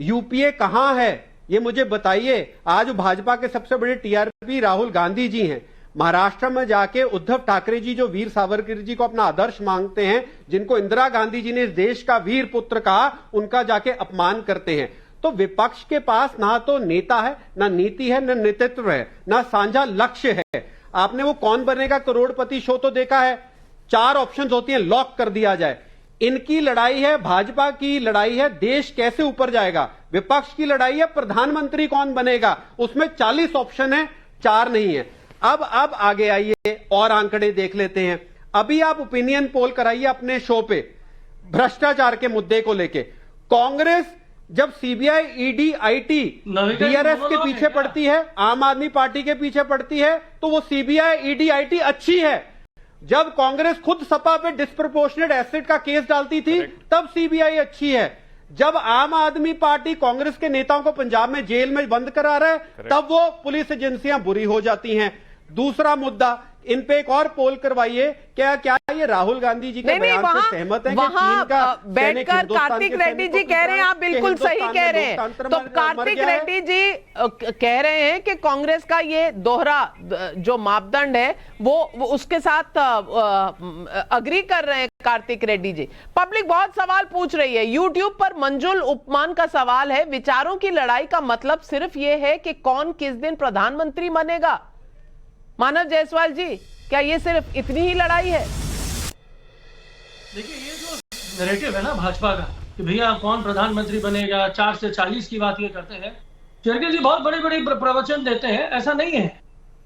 यूपीए कहां है ये मुझे बताइए। आज भाजपा के सबसे बड़े टीआरपी राहुल गांधी जी हैं। महाराष्ट्र में जाके उद्धव ठाकरे जी, जो वीर सावरकर जी को अपना आदर्श मांगते हैं, जिनको इंदिरा गांधी जी ने इस देश का वीर पुत्र कहा, उनका जाके अपमान करते हैं। तो विपक्ष के पास ना तो नेता है, ना नीति है, ना नेतृत्व है, ना साझा लक्ष्य है। आपने वो कौन बनेगा करोड़पति शो तो देखा है, 4 ऑप्शंस होती हैं, लॉक कर दिया जाए। इनकी लड़ाई है, भाजपा की लड़ाई है देश कैसे ऊपर जाएगा। विपक्ष की लड़ाई है प्रधानमंत्री कौन बनेगा, उसमें 40 ऑप्शन है, 4 नहीं है। अब आगे आइए और आंकड़े देख लेते हैं। अभी आप ओपिनियन पोल कराइए अपने शो पे भ्रष्टाचार के मुद्दे को लेके। कांग्रेस जब सीबीआई, ईडी, आईटी, डीआरएस के पीछे पड़ती है, आम आदमी पार्टी के पीछे पड़ती है, तो वो सीबीआई, ईडी, आईटी अच्छी है। जब कांग्रेस खुद सपा पे डिस्प्रोपोर्शनेट एसेट का केस डालती थी, तब सीबीआई अच्छी है। जब आम आदमी पार्टी कांग्रेस के नेताओं को पंजाब में जेल में बंद करा रहा है, तब वो पुलिस एजेंसियां बुरी हो जाती हैं। दूसरा मुद्दा, इन पे एक और पोल करवाइए, क्या ये राहुल गांधी जी के बयान से सहमत हैं कि चीन का
बैठकर कार्तिक रेड्डी जी कह रहे हैं, आप बिल्कुल सही कह रहे हैं। तो कार्तिक रेड्डी जी कह रहे हैं कि कांग्रेस का ये दोहरा जो मापदंड है वो उसके साथ अग्री कर रहे हैं कार्तिक रेड्डी जी। पब्लिक बहुत सवाल पूछ रही है। यूट्यूब पर मंजुल उपमान का सवाल है, विचारों की लड़ाई का मतलब सिर्फ ये है कि कौन किस दिन प्रधानमंत्री बनेगा। मानव जायसवाल जी, क्या ये सिर्फ इतनी ही लड़ाई है?
देखिए, ये जो नैरेटिव है ना भाजपा का कि भैया कौन प्रधानमंत्री बनेगा, 4 से 40 की बात ये करते हैं। शेरगिल जी बहुत बड़े बड़े प्रवचन देते हैं, ऐसा नहीं है।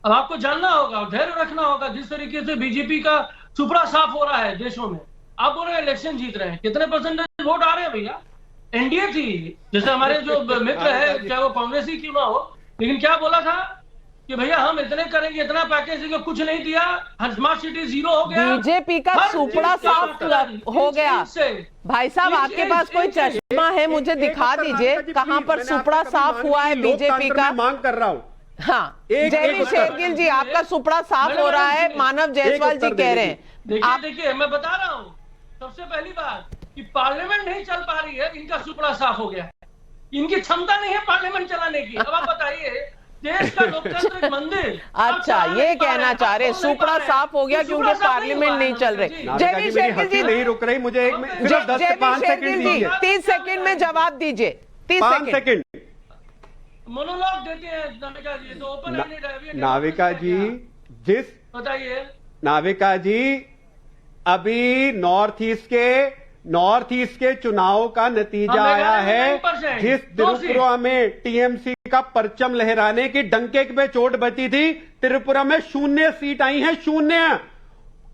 अब आपको जानना होगा, धैर्य रखना होगा। जिस तरीके से बीजेपी का सुपड़ा साफ हो रहा है देशों में, आप बोल रहे हैं इलेक्शन जीत रहे हैं, कितने परसेंटेज वोट आ रहे हैं भैया? एनडीए थी, जैसे हमारे जो मित्र है, चाहे वो कांग्रेस ही क्यों ना हो, लेकिन क्या बोला था कि भैया हम इतने करेंगे, इतना पैकेज देंगे, कुछ नहीं दिया, स्मार्ट सिटी 0 हो गया।
बीजेपी का सुपड़ा साफ हो गया। भाई साहब, आपके पास कोई चश्मा है, मुझे दिखा दीजिए कहां पर सुपड़ा साफ हुआ है बीजेपी का।
मांग कर रहा हूं।
हाँ, जयवीर शेरगिल जी, आपका सुपड़ा साफ हो रहा है, मानव जायसवाल जी कह रहे हैं।
देखिए, मैं बता रहा हूँ, सबसे पहली बात कि पार्लियामेंट नहीं चल पा रही है, इनका सुपड़ा साफ हो गया। इनकी क्षमता नहीं है पार्लियामेंट चलाने की। अब आप बताइए, देश का लोकतांत्रिक मंदिर।
अच्छा, ये कहना चाह रहे सुपड़ा साफ हो गया क्योंकि पार्लियामेंट नहीं चल रहे। जयवीर शेरगिल जी
नहीं रुक रही, मुझे 10 से 5 सेकंड दीजिए।
30 सेकंड में जवाब दीजिए। 30
सेकंड
मोनोलॉग देते हैं नाविका जी, तो ओपन है।
नाविका जी, जिस
बताइए
नाविका जी, अभी नॉर्थ ईस्ट के चुनाव का नतीजा आया है। जिस त्रिपुरा में टीएमसी का परचम लहराने की डंके पे चोट बची थी, त्रिपुरा में 0 सीट आई है, 0।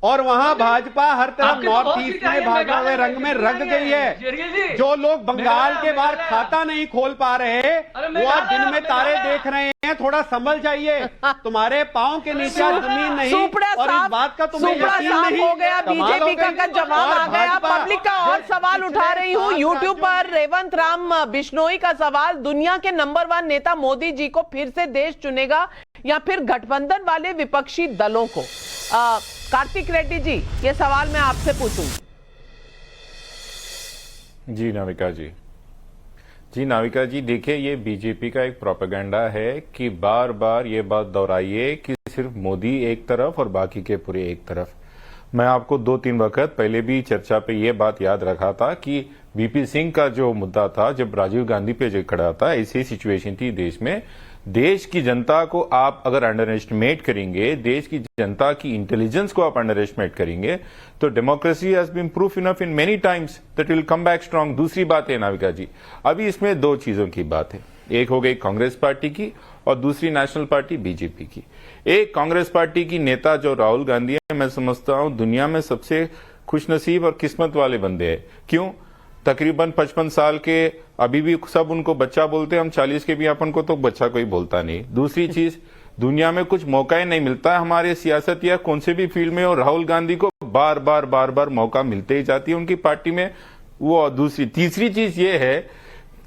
और वहां भाजपा हर तरफ नॉर्थ ईस्ट में भागा हुए रंग में रंग गई है। जो लोग बंगाल के बाहर खाता नहीं खोल पा रहे, वो आज दिन में तारे देख रहे हैं। थोड़ा संभल जाइए, तुम्हारे पांव के नीचे जमीन नहीं, और इस बात का तुम्हें यकीन नहीं
हो गया। बीजेपी का जवाब आ गया। पब्लिक का और सवाल उठा रही हूँ यूट्यूब पर। रेवंत राम बिश्नोई का सवाल, दुनिया के नंबर 1 नेता मोदी जी को फिर से देश चुनेगा या फिर गठबंधन वाले विपक्षी दलों को? कार्तिक रेड्डी जी, ये सवाल मैं आपसे पूछूंगी।
जी नाविका जी, देखिए, ये बीजेपी का एक प्रोपेगेंडा है कि बार बार ये बात दोहराइए कि सिर्फ मोदी एक तरफ और बाकी के पूरे एक तरफ। मैं आपको 2-3 वक्त पहले भी चर्चा पे ये बात याद रखा था कि वीपी सिंह का जो मुद्दा था, जब राजीव गांधी पे जो खड़ा था, ऐसी सिचुएशन थी देश में। देश की जनता को आप अगर अंडर एस्टिमेट करेंगे, देश की जनता की इंटेलिजेंस को आप अंडर एस्टिमेट करेंगे, तो democracy has been proof enough in many times that will come back strong. दूसरी बात है नाविका जी, अभी इसमें 2 चीजों की बात है, एक हो गई कांग्रेस पार्टी की और दूसरी नेशनल पार्टी बीजेपी की। एक कांग्रेस पार्टी की नेता जो राहुल गांधी है, मैं समझता हूं दुनिया में सबसे खुशनसीब और किस्मत वाले बंदे हैं। क्यों? तकरीबन 55 साल के, अभी भी सब उनको बच्चा बोलते हैं, हम 40 के भी अपन को तो बच्चा कोई बोलता नहीं। दूसरी चीज, दुनिया में कुछ मौका ही नहीं मिलता है हमारे सियासत या कौन से भी फील्ड में, और राहुल गांधी को बार बार मौका मिलते ही जाती है उनकी पार्टी में वो। दूसरी तीसरी चीज ये है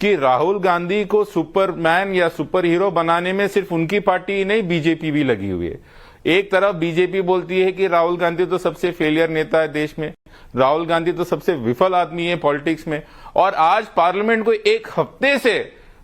कि राहुल गांधी को सुपरमैन या सुपर हीरो बनाने में सिर्फ उनकी पार्टी ही नहीं, बीजेपी भी लगी हुई है। एक तरफ बीजेपी बोलती है कि राहुल गांधी तो सबसे फेलियर नेता है देश में, राहुल गांधी तो सबसे विफल आदमी है पॉलिटिक्स में, और आज पार्लियामेंट को 1 हफ्ते से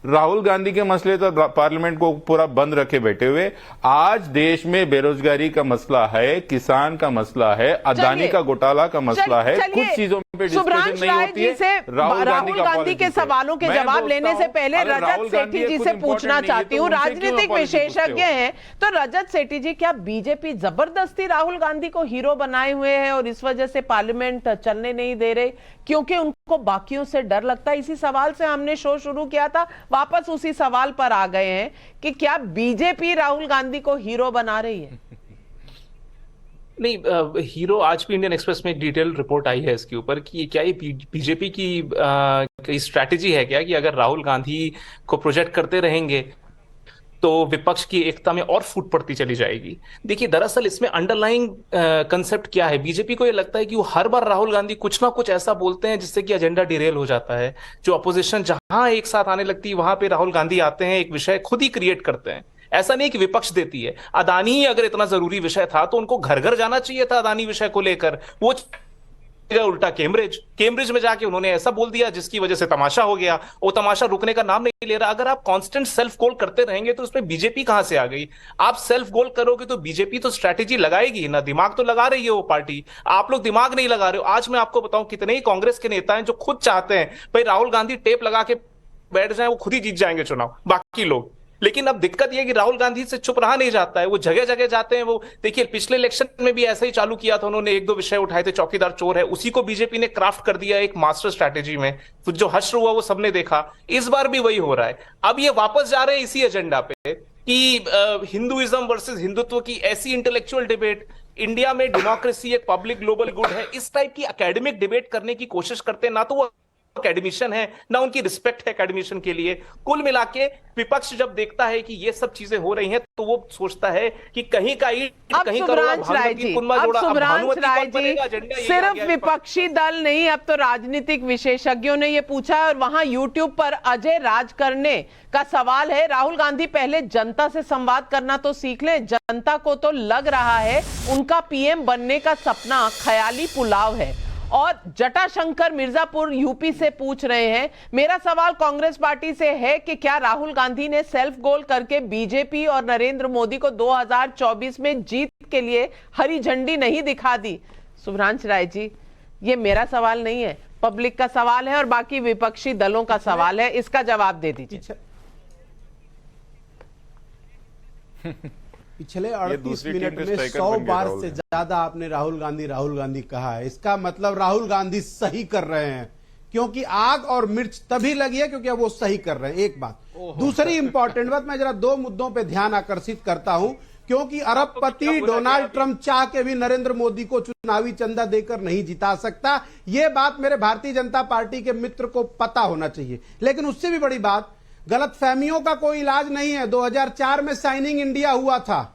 राहुल गांधी के मसले तो पार्लियामेंट को पूरा बंद रखे बैठे हुए। आज देश में बेरोजगारी का मसला है, किसान का मसला है, अदानी का घोटाला का मसला है, कुछ चीजों पे डिस्कशन नहीं होती है।
राहुल गांधी के सवालों के जवाब लेने से पहले रजत सेठी जी से पूछना चाहती हूँ, राजनीतिक विशेषज्ञ हैं, तो रजत सेठी जी, क्या बीजेपी जबरदस्ती राहुल गांधी को हीरो बनाए हुए है और इस वजह से पार्लियामेंट चलने नहीं दे रहे क्योंकि उनको बाकियों से डर लगता है? इसी सवाल से हमने शो शुरू किया था, वापस उसी सवाल पर आ गए हैं कि क्या बीजेपी राहुल गांधी को हीरो बना रही है?
नहीं, हीरो, आज भी इंडियन एक्सप्रेस में एक डिटेल रिपोर्ट आई है इसके ऊपर कि क्या ये बीजेपी की स्ट्रैटेजी है क्या कि अगर राहुल गांधी को प्रोजेक्ट करते रहेंगे तो विपक्ष की एकता में और फूट पड़ती चली जाएगी। देखिए, दरअसल इसमें अंडरलाइंग कंसेप्ट क्या है, बीजेपी को ये लगता है कि वो हर बार राहुल गांधी कुछ ना कुछ ऐसा बोलते हैं जिससे कि एजेंडा डिरेल हो जाता है। जो अपोजिशन जहां एक साथ आने लगती है वहां पे राहुल गांधी आते हैं, एक विषय खुद ही क्रिएट करते हैं। ऐसा नहीं कि विपक्ष देती है। अदानी ही अगर इतना जरूरी विषय था तो उनको घर घर जाना चाहिए था अदानी विषय को लेकर, वो उल्टा कैम्ब्रिज में जाके उन्होंने ऐसा बोल दिया जिसकी वजह से तमाशा हो गया। वो तमाशा रुकने का नाम नहीं ले रहा। अगर आप कांस्टेंट सेल्फ गोल करते रहेंगे तो उसमें बीजेपी कहां से आ गई? आप सेल्फ गोल करोगे तो बीजेपी तो स्ट्रैटेजी लगाएगी ना, दिमाग तो लगा रही है वो पार्टी। आप लोग दिमाग नहीं लगा रहे हो। आज मैं आपको बताऊं, कितने ही कांग्रेस के नेता हैं जो खुद चाहते हैं भाई राहुल गांधी टेप लगा के बैठ जाए, वो खुद ही जीत जाएंगे चुनाव, बाकी लोग। लेकिन अब दिक्कत यह कि राहुल गांधी से चुप रहा नहीं जाता है, वो जगह जगह जाते हैं। वो देखिए, पिछले इलेक्शन में भी ऐसा ही चालू किया था उन्होंने, 1-2 विषय उठाए थे, चौकीदार चोर है, उसी को बीजेपी ने क्राफ्ट कर दिया एक मास्टर स्ट्रैटेजी में। तो जो हश्र हुआ वो सबने देखा। इस बार भी वही हो रहा है। अब ये वापस जा रहे हैं इसी एजेंडा पे कि हिंदुइज्म वर्सेस हिंदुत्व की ऐसी इंटेलेक्चुअल डिबेट, इंडिया में डेमोक्रेसी एक पब्लिक ग्लोबल गुड है, इस टाइप की एकेडमिक डिबेट करने की कोशिश करते हैं। ना तो वो एकेडमिशियन है, ना उनकी रिस्पेक्ट है एकेडमिशियन के लिए। कुल मिला के विपक्ष जब देखता है कि ये सब चीजें हो रही हैं तो वो सोचता है कि कहीं का ईंट कहीं का
सिर्फ विपक्षी दल नहीं, अब तो राजनीतिक विशेषज्ञों ने ये पूछा है। और वहां यूट्यूब पर अजय राज करने का सवाल है, राहुल गांधी पहले जनता से संवाद करना तो सीख ले। जनता को तो लग रहा है उनका पीएम बनने का सपना ख्याली पुलाव है। और जटाशंकर मिर्जापुर यूपी से पूछ रहे हैं, मेरा सवाल कांग्रेस पार्टी से है कि क्या राहुल गांधी ने सेल्फ गोल करके बीजेपी और नरेंद्र मोदी को 2024 में जीत के लिए हरी झंडी नहीं दिखा दी? शुभ्रांश राय जी, ये मेरा सवाल नहीं है, पब्लिक का सवाल है और बाकी विपक्षी दलों का सवाल है, इसका जवाब दे दीजिए।
पिछले 38 मिनट में 100 बार से ज्यादा आपने राहुल गांधी कहा है। इसका मतलब राहुल गांधी सही कर रहे हैं, क्योंकि आग और मिर्च तभी लगी है क्योंकि अब वो सही कर रहे हैं। एक बात। दूसरी इंपॉर्टेंट बात, मैं जरा 2 मुद्दों पे ध्यान आकर्षित करता हूं, क्योंकि अरबपति डोनाल्ड ट्रंप चाह के भी नरेंद्र मोदी को चुनावी चंदा देकर नहीं जिता सकता। यह बात मेरे भारतीय जनता पार्टी के मित्र को पता होना चाहिए। लेकिन उससे भी बड़ी बात, गलतफहमियों का कोई इलाज नहीं है। 2004 में साइनिंग इंडिया हुआ था,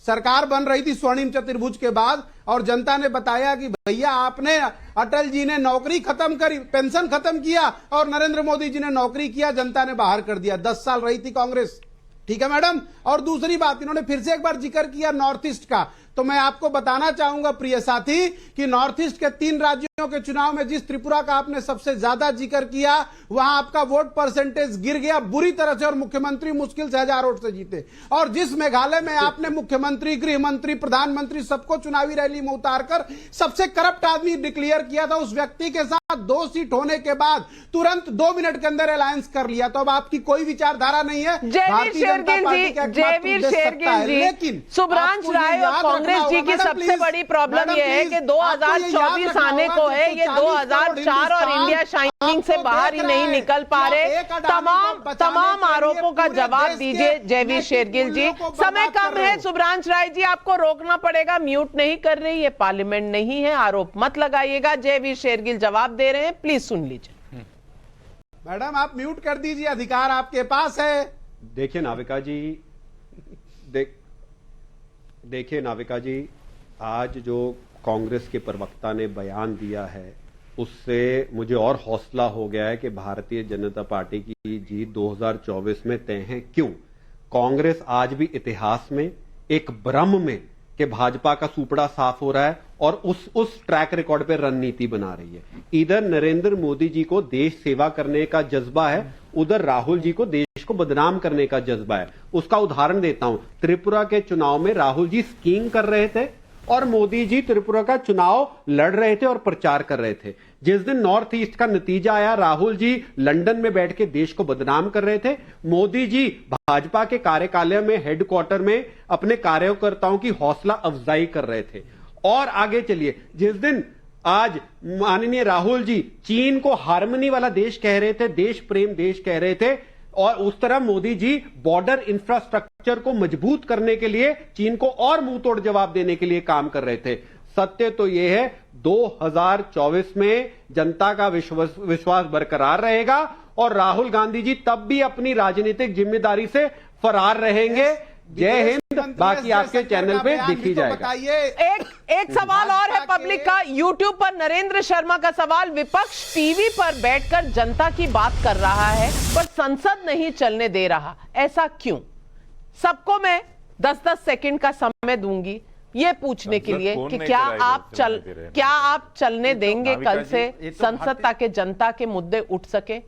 सरकार बन रही थी स्वर्णिम चतुर्भुज के बाद, और जनता ने बताया कि भैया आपने, अटल जी ने नौकरी खत्म करी, पेंशन खत्म किया, और नरेंद्र मोदी जी ने नौकरी किया, जनता ने बाहर कर दिया। 10 साल रही थी कांग्रेस। ठीक है मैडम। और दूसरी बात, इन्होंने फिर से एक बार जिक्र किया नॉर्थ ईस्ट का, तो मैं आपको बताना चाहूंगा प्रिय साथी कि नॉर्थ ईस्ट के 3 राज्यों के चुनाव में जिस त्रिपुरा का आपने सबसे ज्यादा जिक्र किया, वहां आपका वोट परसेंटेज गिर गया बुरी तरह से और मुख्यमंत्री मुश्किल से 1000 वोट से जीते। और जिस मेघालय में आपने मुख्यमंत्री, गृह मंत्री, प्रधानमंत्री सबको चुनावी रैली में उतारकर सबसे करप्ट आदमी डिक्लेयर किया था, उस व्यक्ति के साथ 2 सीट होने के बाद तुरंत 2 मिनट के अंदर अलायंस कर लिया। तो अब आपकी कोई विचारधारा नहीं है।
जयवीर शेरगिल जी,
लेकिन
सुब्रांश राय और कांग्रेस जी की सबसे बड़ी प्रॉब्लम यह है कि 2024 आने को है, ये 2004 और इंडिया शाइनिंग से बाहर ही नहीं निकल पा रहे। तमाम आरोपों का जवाब दीजिए जयवीर शेरगिल जी। समय कम है, सुब्रांश राय जी आपको रोकना पड़ेगा, म्यूट नहीं कर रही, ये पार्लियामेंट नहीं है, आरोप मत लगाइएगा। जयवीर शेरगिल जवाब दे रहे हैं, प्लीज सुन लीजिए।
मैडम आप म्यूट कर दीजिए, अधिकार आपके पास है।
देखिए नाविका जी, देखिए नाविका जी, आज जो कांग्रेस के प्रवक्ता ने बयान दिया है उससे मुझे और हौसला हो गया है कि भारतीय जनता पार्टी की जीत 2024 में तय है। क्यों? कांग्रेस आज भी इतिहास में एक भ्रम में कि भाजपा का सुपड़ा साफ हो रहा है और उस ट्रैक रिकॉर्ड पे रणनीति बना रही है। इधर नरेंद्र मोदी जी को देश सेवा करने का जज्बा है, उधर राहुल जी को देश को बदनाम करने का जज्बा है। उसका उदाहरण देता हूं, त्रिपुरा के चुनाव में राहुल जी स्कीइंग कर रहे थे और मोदी जी त्रिपुरा का चुनाव लड़ रहे थे और प्रचार कर रहे थे। जिस दिन नॉर्थ ईस्ट का नतीजा आया, राहुल जी लंदन में बैठ के देश को बदनाम कर रहे थे, मोदी जी भाजपा के कार्यकालय में हेडक्वार्टर में अपने कार्यकर्ताओं की हौसला अफजाई कर रहे थे। और आगे चलिए, जिस दिन आज माननीय राहुल जी चीन को हार्मनी वाला देश कह रहे थे, देश प्रेम देश कह रहे थे, और उस तरह मोदी जी बॉर्डर इंफ्रास्ट्रक्चर को मजबूत करने के लिए चीन को और मुंह तोड़ जवाब देने के लिए काम कर रहे थे। सत्य तो यह है 2024 में जनता का विश्वास बरकरार रहेगा और राहुल गांधी जी तब भी अपनी राजनीतिक जिम्मेदारी से फरार रहेंगे। जय हिंद। बाकी आपके चैनल पे दिखी जाएगा।
एक सवाल और है पब्लिक का, यूट्यूब पर नरेंद्र शर्मा का सवाल, विपक्ष टीवी पर बैठकर जनता की बात कर रहा है पर संसद नहीं चलने दे रहा, ऐसा क्यों? सबको मैं 10-10 सेकंड का समय दूंगी ये पूछने के लिए कि क्या आप चलने देंगे कल से संसद ताकि जनता के मुद्दे उठ सके?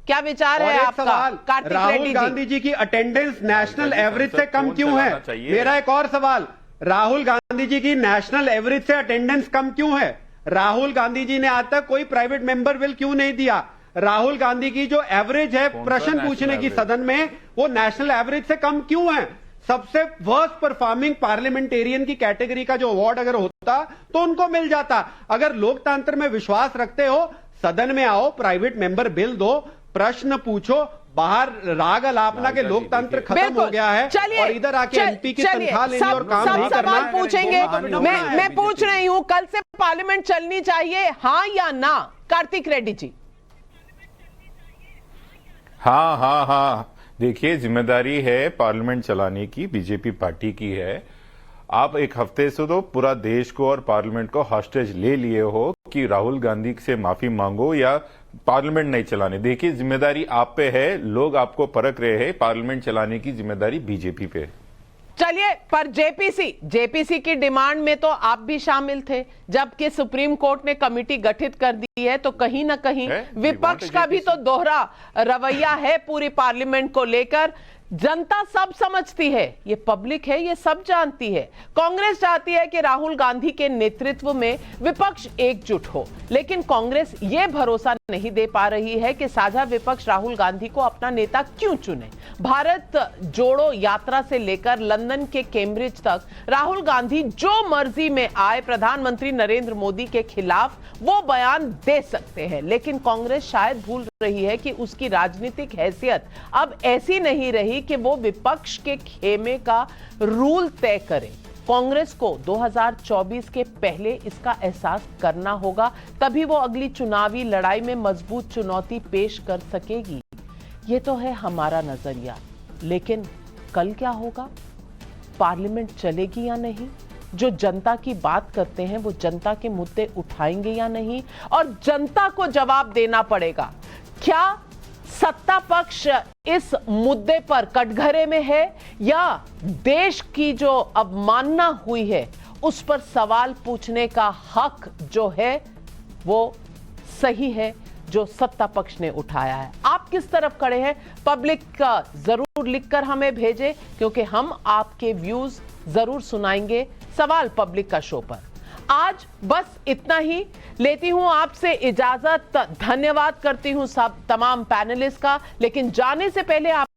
क्या विचार है आपका? कार्तिक रेड्डी
राहुल गांधी जी की अटेंडेंस नेशनल एवरेज से कम क्यों है? मेरा एक और सवाल, राहुल गांधी जी की नेशनल एवरेज से अटेंडेंस कम क्यों है? राहुल गांधी जी ने आज तक कोई प्राइवेट मेंबर बिल क्यों नहीं दिया? राहुल गांधी की जो एवरेज है प्रश्न पूछने की सदन में, वो नेशनल एवरेज से कम क्यों है? सबसे वर्स्ट परफॉर्मिंग पार्लियामेंटेरियन की कैटेगरी का जो अवार्ड अगर होता तो उनको मिल जाता। अगर लोकतंत्र में विश्वास रखते हो, सदन में आओ, प्राइवेट मेंबर बिल दो, प्रश्न पूछो, बाहर राग अलापना के लोकतंत्र खत्म हो गया है और इधर आके एमपी की तनख्वाह लेनी और काम नहीं करना।
सवाल पूछेंगे, मैं पूछ रही हूं, कल से पार्लियामेंट चलनी चाहिए, हाँ या ना? कार्तिक रेड्डी जी।
हाँ, देखिए जिम्मेदारी है पार्लियामेंट चलाने की, बीजेपी पार्टी की है। आप एक हफ्ते से तो पूरा देश को और पार्लियामेंट को हॉस्टेज ले लिए हो कि राहुल गांधी से माफी मांगो या पार्लियामेंट नहीं चलाने। देखिए जिम्मेदारी आप पे है, लोग आपको परख रहे हैं, पार्लियामेंट चलाने की जिम्मेदारी बीजेपी पे है।
चलिए, पर जेपीसी की डिमांड में तो आप भी शामिल थे, जबकि सुप्रीम कोर्ट ने कमेटी गठित कर दी है, तो कहीं ना कहीं विपक्ष का भी तो दोहरा रवैया है पूरी पार्लियामेंट को लेकर। जनता सब समझती है, ये पब्लिक है, ये सब जानती है। कांग्रेस चाहती है कि राहुल गांधी के नेतृत्व में विपक्ष एकजुट हो, लेकिन कांग्रेस ये भरोसा नहीं दे पा रही है कि साझा विपक्ष राहुल गांधी को अपना नेता क्यों चुने। भारत जोड़ो यात्रा से लेकर लंदन के कैम्ब्रिज तक राहुल गांधी जो मर्जी में आए प्रधानमंत्री नरेंद्र मोदी के खिलाफ वो बयान दे सकते हैं, लेकिन कांग्रेस शायद भूल रही है कि उसकी राजनीतिक हैसियत अब ऐसी नहीं रही कि वो विपक्ष के खेमे का रूल तय करे। कांग्रेस को 2024 के पहले इसका एहसास करना होगा, तभी वो अगली चुनावी लड़ाई में मजबूत चुनौती पेश कर सकेगी। ये तो है हमारा नजरिया, लेकिन कल क्या होगा? पार्लियामेंट चलेगी या नहीं? जो जनता की बात करते हैं वो जनता के मुद्दे उठाएंगे या नहीं? और जनता को जवाब देना पड़ेगा। क्या सत्ता पक्ष इस मुद्दे पर कटघरे में है या देश की जो अवमानना हुई है उस पर सवाल पूछने का हक जो है वो सही है जो सत्ता पक्ष ने उठाया है। आप किस तरफ खड़े हैं? पब्लिक का जरूर लिखकर हमें भेजें, क्योंकि हम आपके व्यूज जरूर सुनाएंगे सवाल पब्लिक का शो पर। आज बस इतना ही, लेती हूं आपसे इजाजत। धन्यवाद करती हूं सब तमाम पैनलिस्ट का, लेकिन जाने से पहले आप